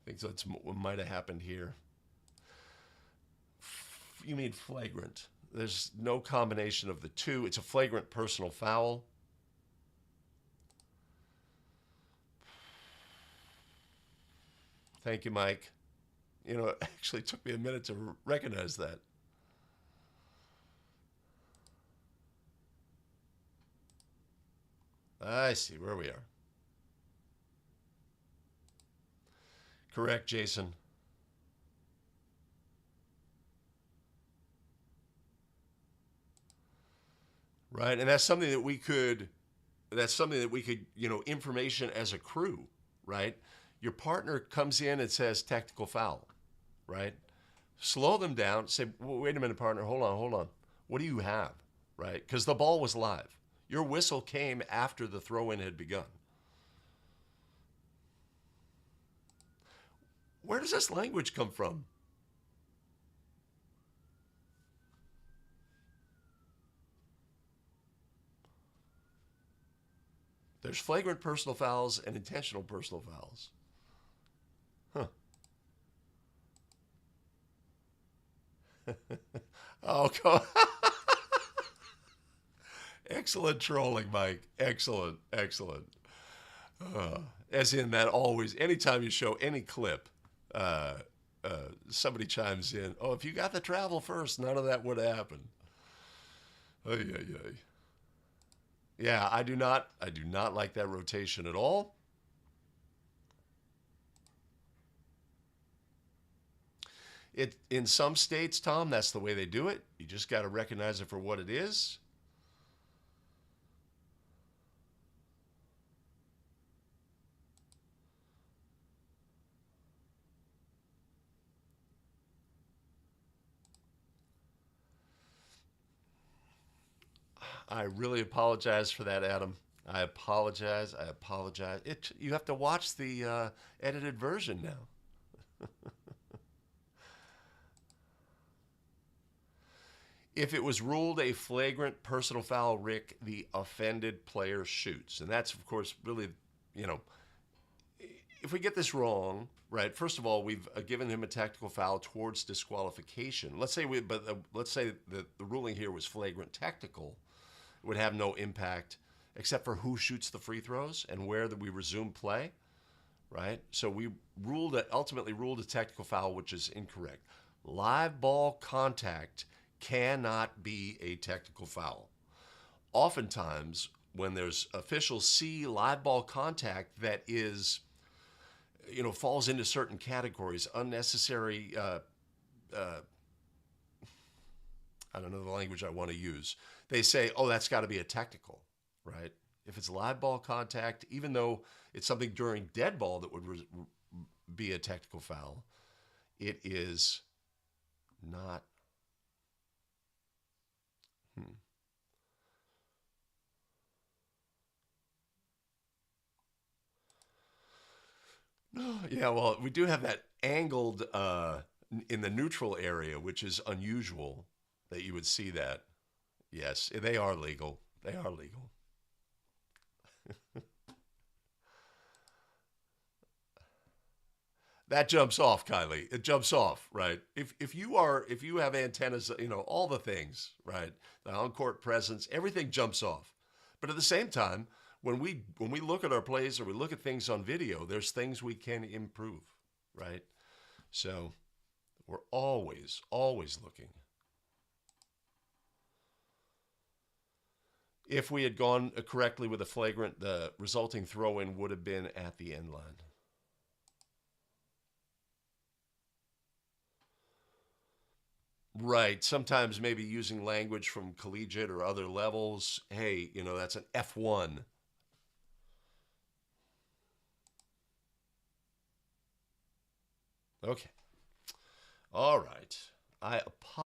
Speaker 1: I think that's what might have happened here. You mean flagrant. There's no combination of the two. It's a flagrant personal foul. Thank you, Mike. You know, it actually took me a minute to recognize that. I see where we are. Correct, Jason. Right, and that's something that we could, you know, information as a crew, right? Your partner comes in and says tactical foul, right? Slow them down. Say, wait a minute, partner. Hold on. What do you have, right? Because the ball was live. Your whistle came after the throw-in had begun. Where does this language come from? There's flagrant personal fouls and intentional personal fouls. Huh. Oh, come on. Excellent trolling, Mike. Excellent. As in that always, anytime you show any clip, somebody chimes in, oh, if you got the travel first, none of that would happen. Yeah, I do not like that rotation at all. In some states, Tom, that's the way they do it. You just got to recognize it for what it is. I really apologize for that, Adam. I apologize. You have to watch the edited version now. If it was ruled a flagrant personal foul, Rick, the offended player shoots. And that's, of course, really, you know, if we get this wrong, right, first of all, we've given him a tactical foul towards disqualification. Let's say that the ruling here was flagrant technical. It would have no impact except for who shoots the free throws and where we resume play, right? So we ultimately ruled a technical foul, which is incorrect. Live ball contact cannot be a technical foul. Oftentimes, when there's officials see live ball contact that is, you know, falls into certain categories, unnecessary, I don't know the language I want to use. They say, oh, that's got to be a technical, right? If it's live ball contact, even though it's something during dead ball that would be a technical foul, it is not. Yeah, well, we do have that angled in the neutral area, which is unusual that you would see that. Yes, they are legal. They are legal. That jumps off, Kylie. It jumps off, right? If you have antennas, you know, all the things, right? The on-court presence, everything jumps off. But at the same time, when we look at our plays or we look at things on video, there's things we can improve, right? So we're always looking. If we had gone correctly with a flagrant, the resulting throw-in would have been at the end line. Right. Sometimes maybe using language from collegiate or other levels. Hey, you know, that's an F1. Okay. All right. I apologize.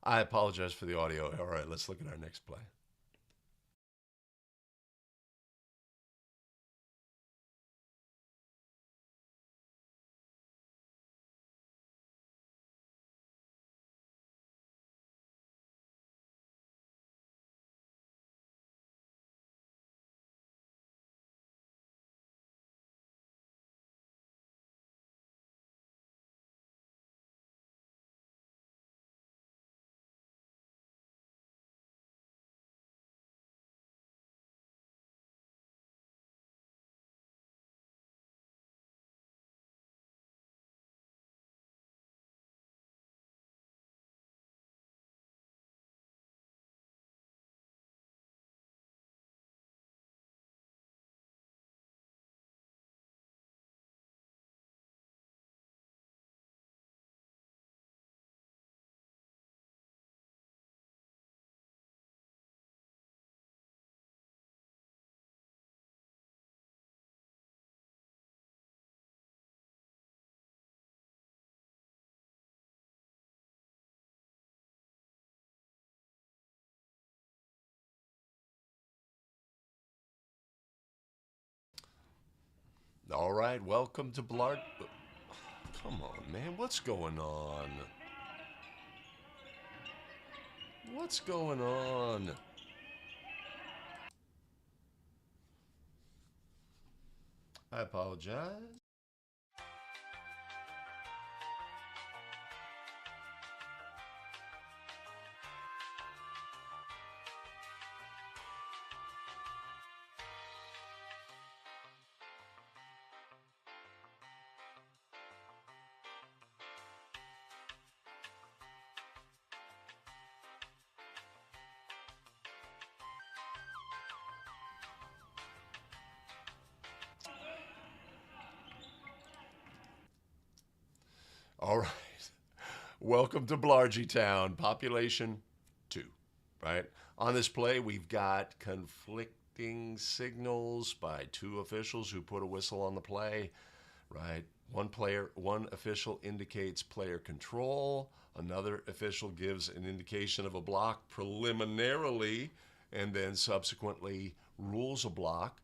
Speaker 1: I apologize for the audio. All right, let's look at our next play. All right, welcome to Blart. Come on, man, what's going on? What's going on? I apologize. All right. Welcome to Blargy Town, population 2, right? On this play, we've got conflicting signals by 2 officials who put a whistle on the play, right? One official indicates player control, another official gives an indication of a block preliminarily, and then subsequently rules a block.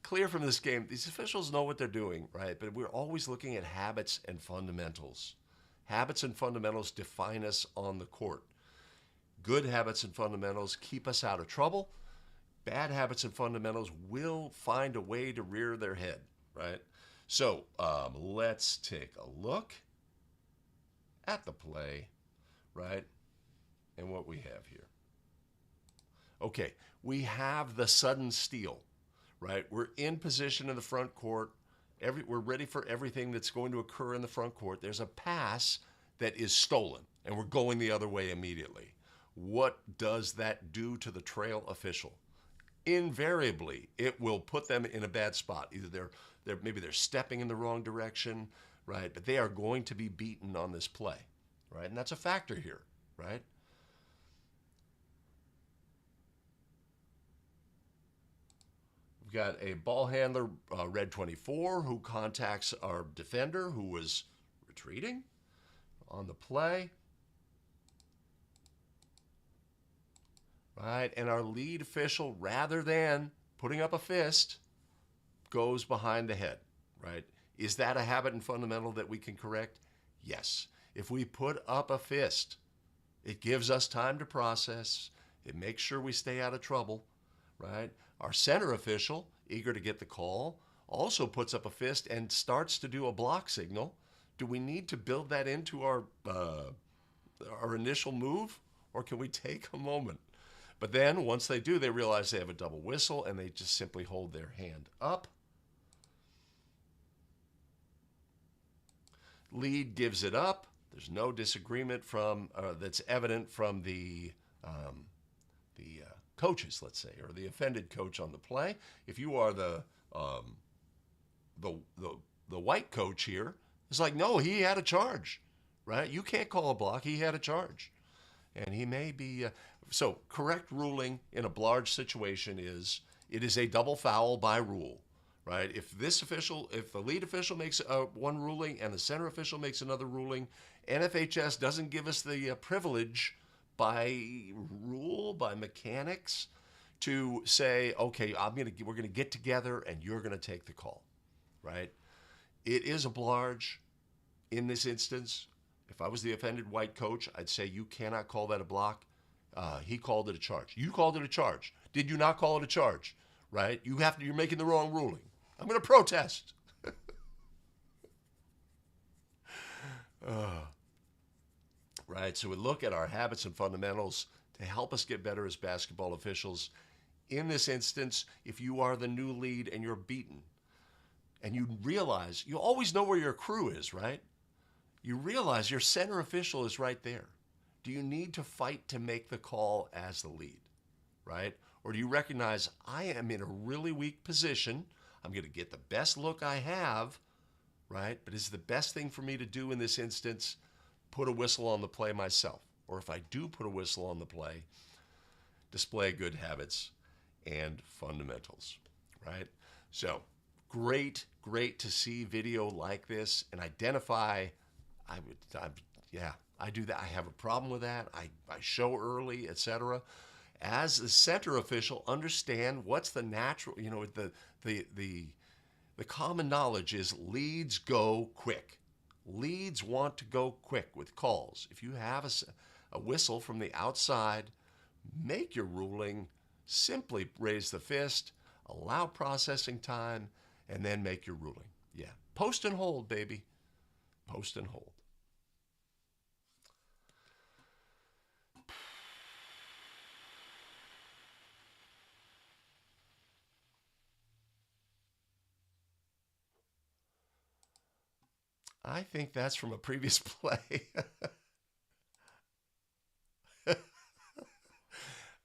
Speaker 1: Clear from this game, these officials know what they're doing, right? But we're always looking at habits and fundamentals. Habits and fundamentals define us on the court. Good habits and fundamentals keep us out of trouble. Bad habits and fundamentals will find a way to rear their head, right? So let's take a look at the play, right? And what we have here. Okay, we have the sudden steal, right? We're in position in the front court. We're ready for everything that's going to occur in the front court. There's a pass that is stolen, and we're going the other way immediately. What does that do to the trail official? Invariably, it will put them in a bad spot. Either maybe they're stepping in the wrong direction, right? But they are going to be beaten on this play, right? And that's a factor here, right? We've got a ball handler, red 24, who contacts our defender who was retreating on the play. Right, and our lead official, rather than putting up a fist, goes behind the head, right? Is that a habit and fundamental that we can correct? Yes. If we put up a fist, it gives us time to process. It makes sure we stay out of trouble, right? Our center official, eager to get the call, also puts up a fist and starts to do a block signal. Do we need to build that into our initial move, or can we take a moment? But then once they do, they realize they have a double whistle and they just simply hold their hand up. Lead gives it up. There's no disagreement that's evident from the coaches, let's say, or the offended coach on the play. If you are the white coach here, it's like, no, he had a charge, right? You can't call a block. He had a charge. And he may be, so correct ruling in a Blarge situation is, it is a double foul by rule, right? If the lead official makes one ruling and the center official makes another ruling, NFHS doesn't give us the privilege by rule, by mechanics, to say, okay, we're gonna get together and you're gonna take the call, right? It is a blarge in this instance. If I was the offended white coach, I'd say you cannot call that a block. He called it a charge. You called it a charge. Did you not call it a charge? Right? You're making the wrong ruling. I'm going to protest. Right. So we look at our habits and fundamentals to help us get better as basketball officials. In this instance, if you are the new lead and you're beaten, and you realize, you always know where your crew is, right? You realize your center official is right there. Do you need to fight to make the call as the lead, right? Or do you recognize, I am in a really weak position, I'm going to get the best look I have, right? But is the best thing for me to do in this instance put a whistle on the play myself? Or if I do put a whistle on the play, display good habits and fundamentals, right? So great to see video like this and identify. I do that. I have a problem with that. I show early, etc. As the center official, understand what's the natural. The common knowledge is leads go quick. Leads want to go quick with calls. If you have a whistle from the outside, make your ruling. Simply raise the fist, allow processing time, and then make your ruling. Yeah. Post and hold, baby. Post and hold. I think that's from a previous play.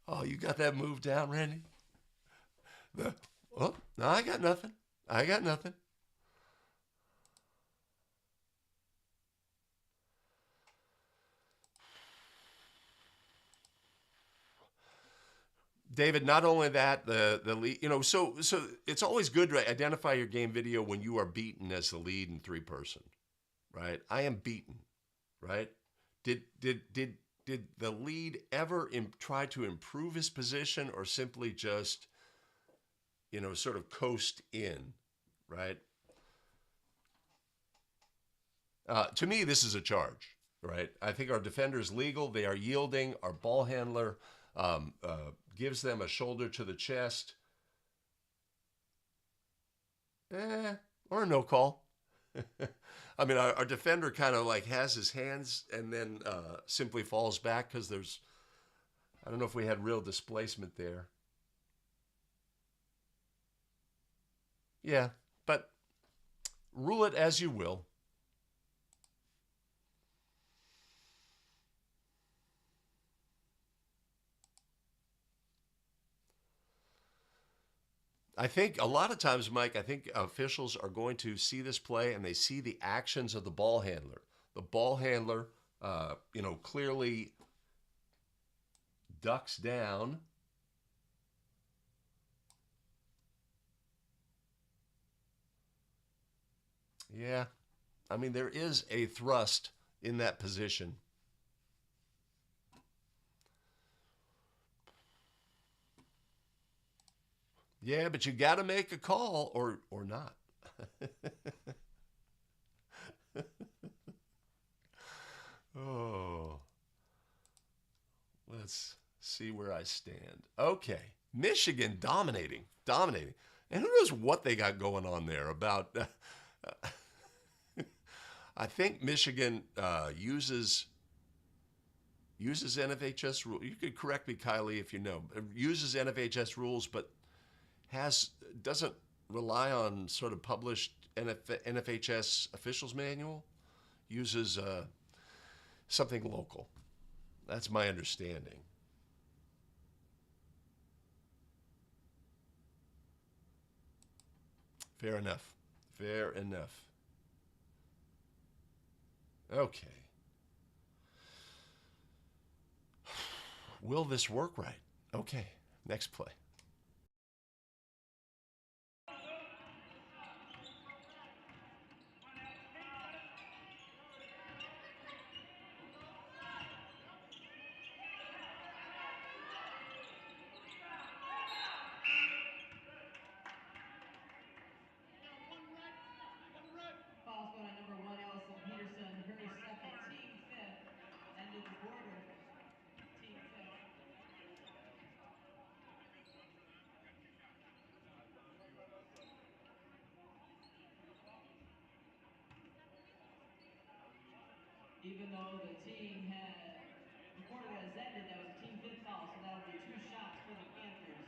Speaker 1: Oh, you got that move down, Randy? Oh, no, I got nothing. David, not only that, the lead, so it's always good to identify your game video when you are beaten as the lead in three person, right? I am beaten, right? Did the lead ever try to improve his position or simply just, sort of coast in, right? To me, this is a charge, right? I think our defender is legal. They are yielding. Our ball handler gives them a shoulder to the chest. Or a no call. I mean, our defender kind of like has his hands and then simply falls back because I don't know if we had real displacement there. Yeah, but rule it as you will. I think a lot of times, Mike, I think officials are going to see this play and they see the actions of the ball handler. The ball handler, clearly ducks down. Yeah, I mean, there is a thrust in that position. Yeah, but you got to make a call or not. Oh, let's see where I stand. Okay, Michigan dominating. And who knows what they got going on there about... I think Michigan uses NFHS rules. You could correct me, Kylie, if you know. Uses NFHS rules, but doesn't rely on sort of published NFHS officials manual. Uses something local. That's my understanding. Fair enough. Okay. Will this work right? Okay, next play.
Speaker 5: Even though the team had, the quarter has ended, that was a team fifth foul, so that'll be 2 shots for the Panthers.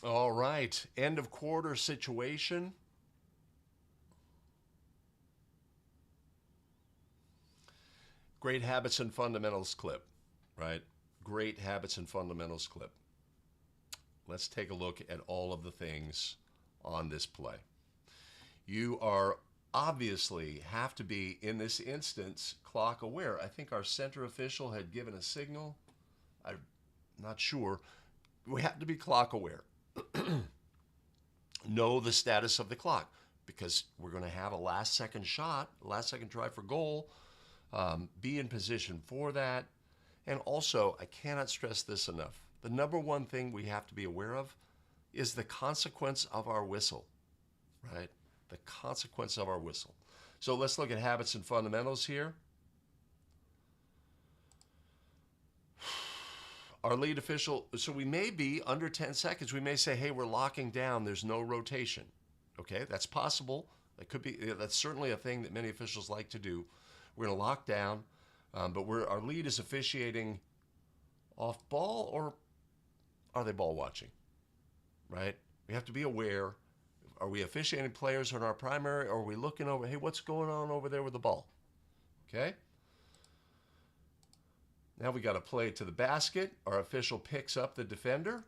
Speaker 1: All right, end of quarter situation. Great habits and fundamentals clip, right? Great habits and fundamentals clip. Let's take a look at all of the things on this play. You are obviously have to be, in this instance, clock aware. I think our center official had given a signal. I'm not sure. We have to be clock aware. Know the status of the clock because we're going to have a last second shot, last second try for goal. Be in position for that. And also, I cannot stress this enough. The number one thing we have to be aware of is the consequence of our whistle, right? The consequence of our whistle. So let's look at habits and fundamentals here. Our lead official, so we may be under 10 seconds. We may say, hey, we're locking down. There's no rotation. Okay, that's possible. That could be, that's certainly a thing that many officials like to do. We're going to lock down, but our lead is officiating off ball, or are they ball watching, right? We have to be aware. Are we officiating players on our primary, or are we looking over, hey, what's going on over there with the ball? Okay? Now we got to play to the basket. Our official picks up the defender.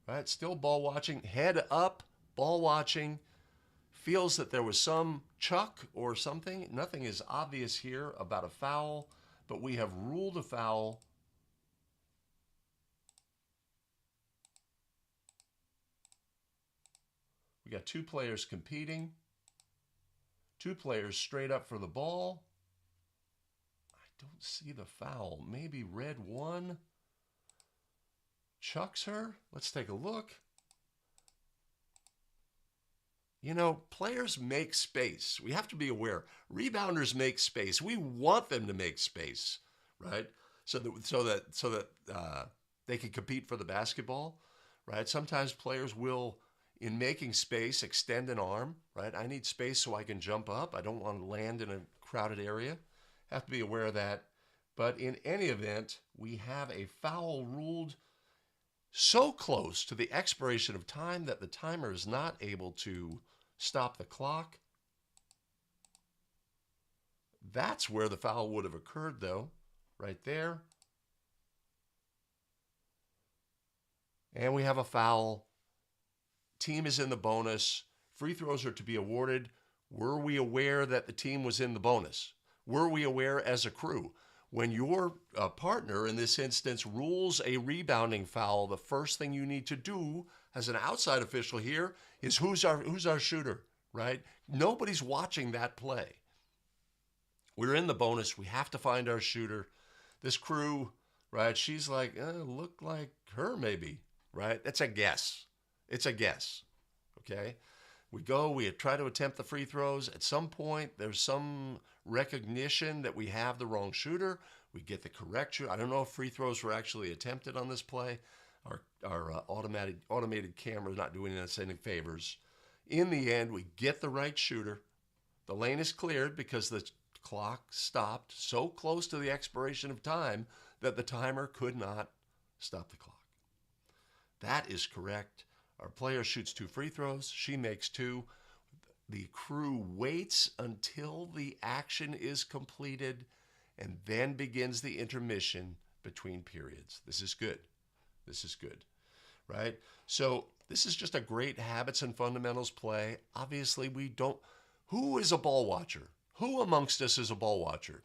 Speaker 1: Right, still ball watching, head up, ball watching. Feels that there was some chuck or something. Nothing is obvious here about a foul, but we have ruled a foul. We got two players competing. Two players straight up for the ball. I don't see the foul. Maybe red one. Chucks her. Let's take a look. You know, players make space. We have to be aware. Rebounders make space. We want them to make space, right? So that they can compete for the basketball, right? Sometimes players will, in making space, extend an arm, right? I need space so I can jump up. I don't want to land in a crowded area. Have to be aware of that. But in any event, we have a foul ruled so close to the expiration of time that the timer is not able to stop the clock. That's where the foul would have occurred, though, right there. And we have a foul. Team is in the bonus. Free throws are to be awarded. Were we aware that the team was in the bonus? Were we aware as a crew? When your partner, in this instance, rules a rebounding foul, the first thing you need to do as an outside official here is who's our shooter, right? Nobody's watching that play. We're in the bonus. We have to find our shooter. This crew, right, she's like, look like her maybe, right? That's a guess. It's a guess, okay? We try to attempt the free throws. At some point, there's some recognition that we have the wrong shooter. We get the correct shooter. I don't know if free throws were actually attempted on this play. Our automated camera is not doing us any favors. In the end, we get the right shooter. The lane is cleared because the clock stopped so close to the expiration of time that the timer could not stop the clock. That is correct. Our player shoots 2 free throws. She makes 2. The crew waits until the action is completed and then begins the intermission. between periods. This is good. This is good, right? So this is just a great habits and fundamentals play. Obviously, we don't. Who is a ball watcher? Who amongst us is a ball watcher?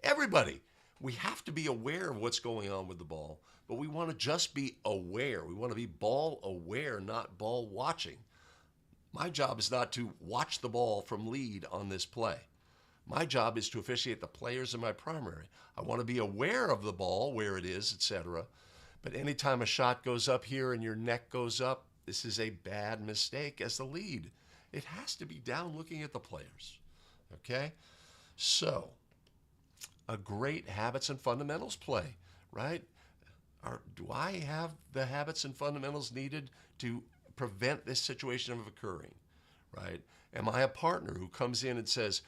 Speaker 1: Everybody. We have to be aware of what's going on with the ball, but we want to just be aware. We want to be ball aware, not ball watching. My job is not to watch the ball from lead on this play. My job is to officiate the players in my primary. I want to be aware of the ball, where it is, etc. But anytime a shot goes up here and your neck goes up, this is a bad mistake as the lead. It has to be down looking at the players. Okay? So, a great habits and fundamentals play, right? Do I have the habits and fundamentals needed to prevent this situation from occurring, right? Am I a partner who comes in and says,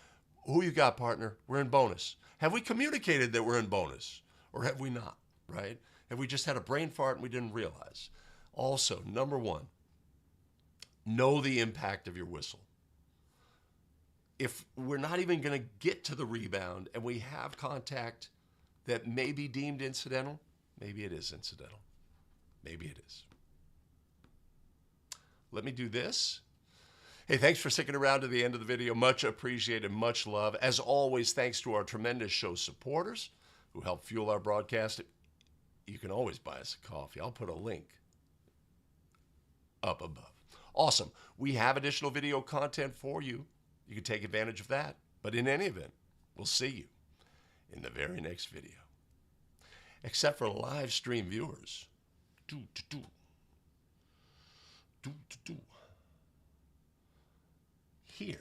Speaker 1: who you got, partner? We're in bonus. Have we communicated that we're in bonus, or have we not, right? Have we just had a brain fart and we didn't realize? Also, number one, know the impact of your whistle. If we're not even going to get to the rebound and we have contact that may be deemed incidental, maybe it is incidental. Maybe it is. Let me do this. Hey, thanks for sticking around to the end of the video. Much appreciated, much love. As always, thanks to our tremendous show supporters who help fuel our broadcast. You can always buy us a coffee. I'll put a link up above. Awesome. We have additional video content for you. You can take advantage of that. But in any event, we'll see you in the very next video. Except for live stream viewers. Here.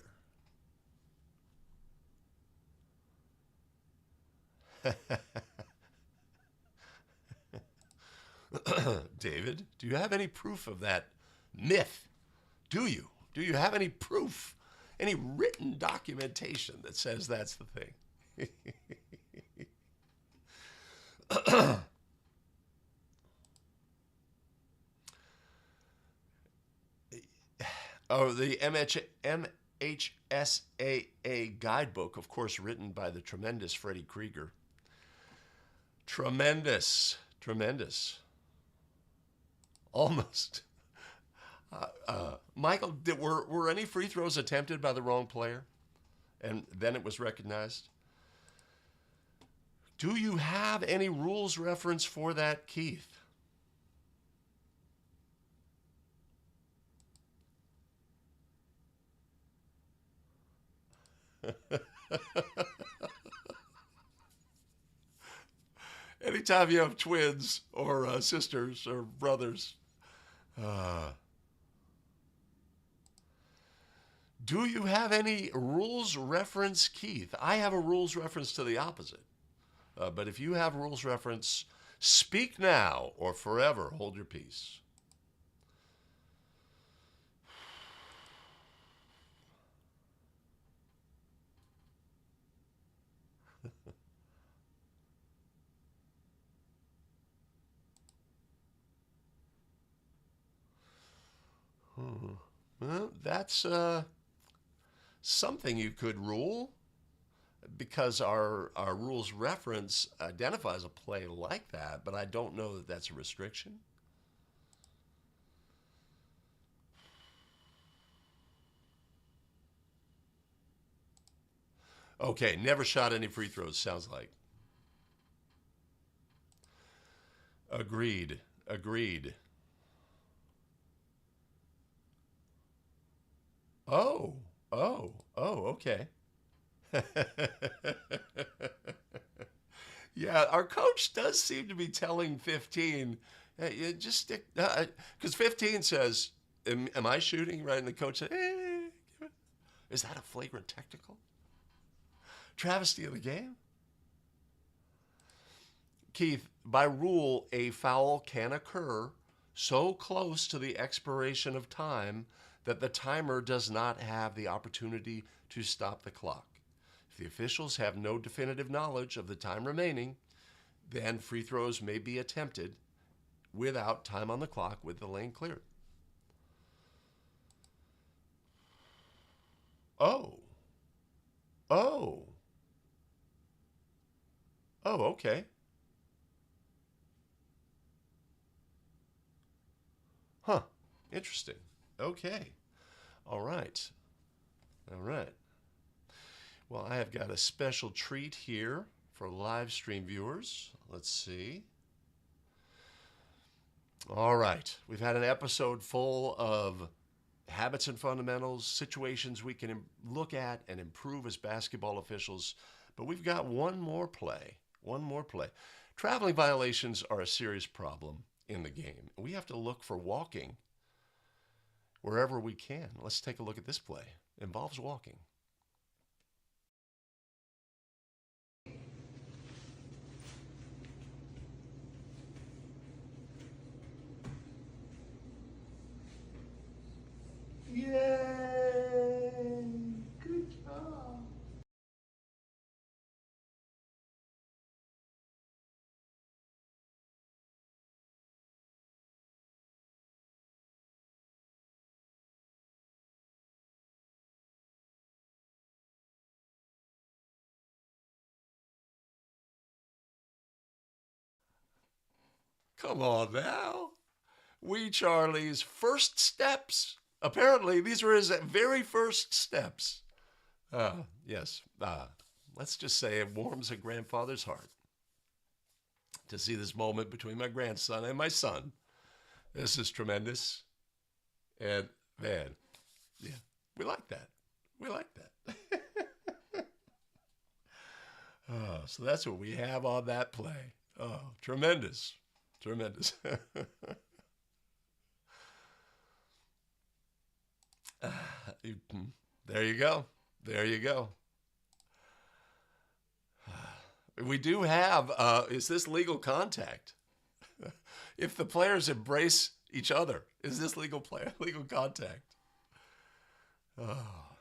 Speaker 1: David, do you have any proof of that myth? Do you? Do you have any proof? Any written documentation that says that's the thing? Oh, the MHSAA guidebook, of course, written by the tremendous Freddie Krieger. Tremendous. Almost. Michael, were any free throws attempted by the wrong player? And then it was recognized? Do you have any rules reference for that, Keith? Anytime you have twins or sisters or brothers, do you have any rules reference, Keith? I have a rules reference to the opposite. But if you have rules reference, speak now or forever hold your peace. Well, that's something you could rule, because our rules reference identifies a play like that, but I don't know that that's a restriction. Okay, never shot any free throws, sounds like. Agreed. Oh, okay. Yeah, our coach does seem to be telling 15, you just stick, because 15 says, am I shooting? Right, and the coach said, is that a flagrant technical? Travesty of the game? Keith, by rule, a foul can occur so close to the expiration of time that the timer does not have the opportunity to stop the clock. If the officials have no definitive knowledge of the time remaining, then free throws may be attempted without time on the clock with the lane cleared. Oh, okay. Huh. Interesting. Okay. All right. All right. Well, I have got a special treat here for live stream viewers. Let's see. All right. We've had an episode full of habits and fundamentals, situations we can look at and improve as basketball officials. But we've got one more play. One more play. Traveling violations are a serious problem in the game. We have to look for walking wherever we can. Let's take a look at this play. It involves walking. Yay! Good job. Come on now. Wee Charlie's first steps. Apparently, these were his very first steps. Yes. Let's just say it warms a grandfather's heart to see this moment between my grandson and my son. This is tremendous. And man, yeah, we like that. We like that. So that's what we have on that play. Oh, tremendous. Tremendous. There you go. There you go. We do have, is this legal contact? If the players embrace each other, is this legal contact? Oh.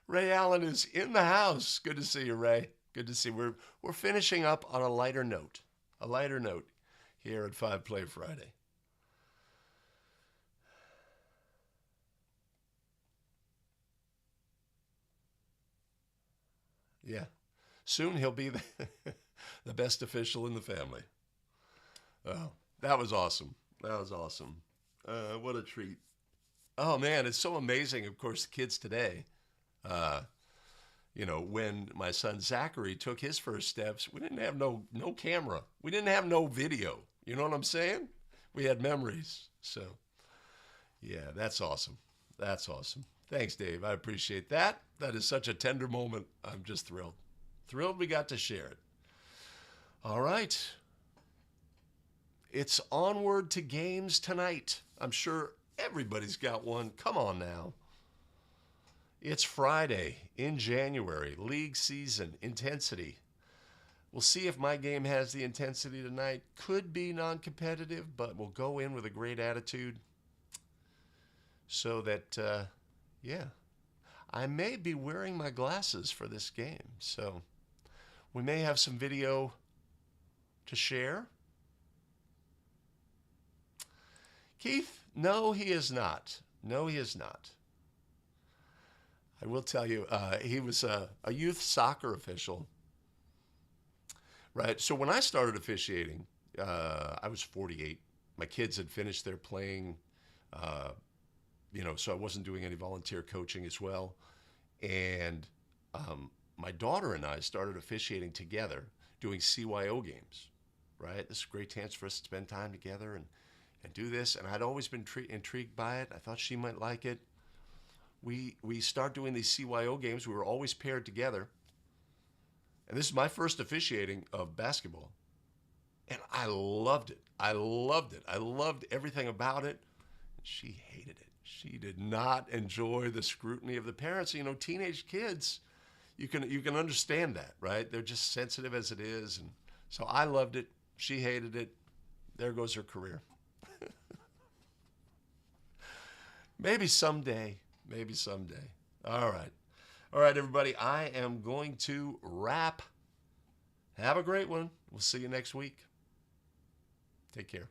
Speaker 1: Ray Allen is in the house. Good to see you, Ray. Good to see you. We're finishing up on a lighter note here at 5 Play Friday. Yeah. Soon he'll be the best official in the family. Oh, that was awesome. That was awesome. What a treat. Oh, man, it's so amazing, of course, the kids today. When my son Zachary took his first steps, we didn't have no camera. We didn't have no video. You know what I'm saying? We had memories. So, yeah, that's awesome. That's awesome. Thanks, Dave. I appreciate that. That is such a tender moment. I'm just thrilled. Thrilled we got to share it. All right. It's onward to games tonight. I'm sure everybody's got one. Come on now. It's Friday in January, league season, intensity. We'll see if my game has the intensity tonight. Could be non-competitive, but we'll go in with a great attitude so that, I may be wearing my glasses for this game. So we may have some video to share. Keith, no, he is not. No, he is not. I will tell you, he was a youth soccer official, right? So when I started officiating, I was 48. My kids had finished their playing, so I wasn't doing any volunteer coaching as well. And my daughter and I started officiating together, doing CYO games, right? This is a great chance for us to spend time together and do this. And I'd always been intrigued by it. I thought she might like it. We start doing these CYO games. We were always paired together. And this is my first officiating of basketball. And I loved it. I loved it. I loved everything about it. She hated it. She did not enjoy the scrutiny of the parents. You know, teenage kids, you can understand that, right? They're just sensitive as it is. And so I loved it. She hated it. There goes her career. Maybe someday. Maybe someday. All right. All right, everybody. I am going to wrap. Have a great one. We'll see you next week. Take care.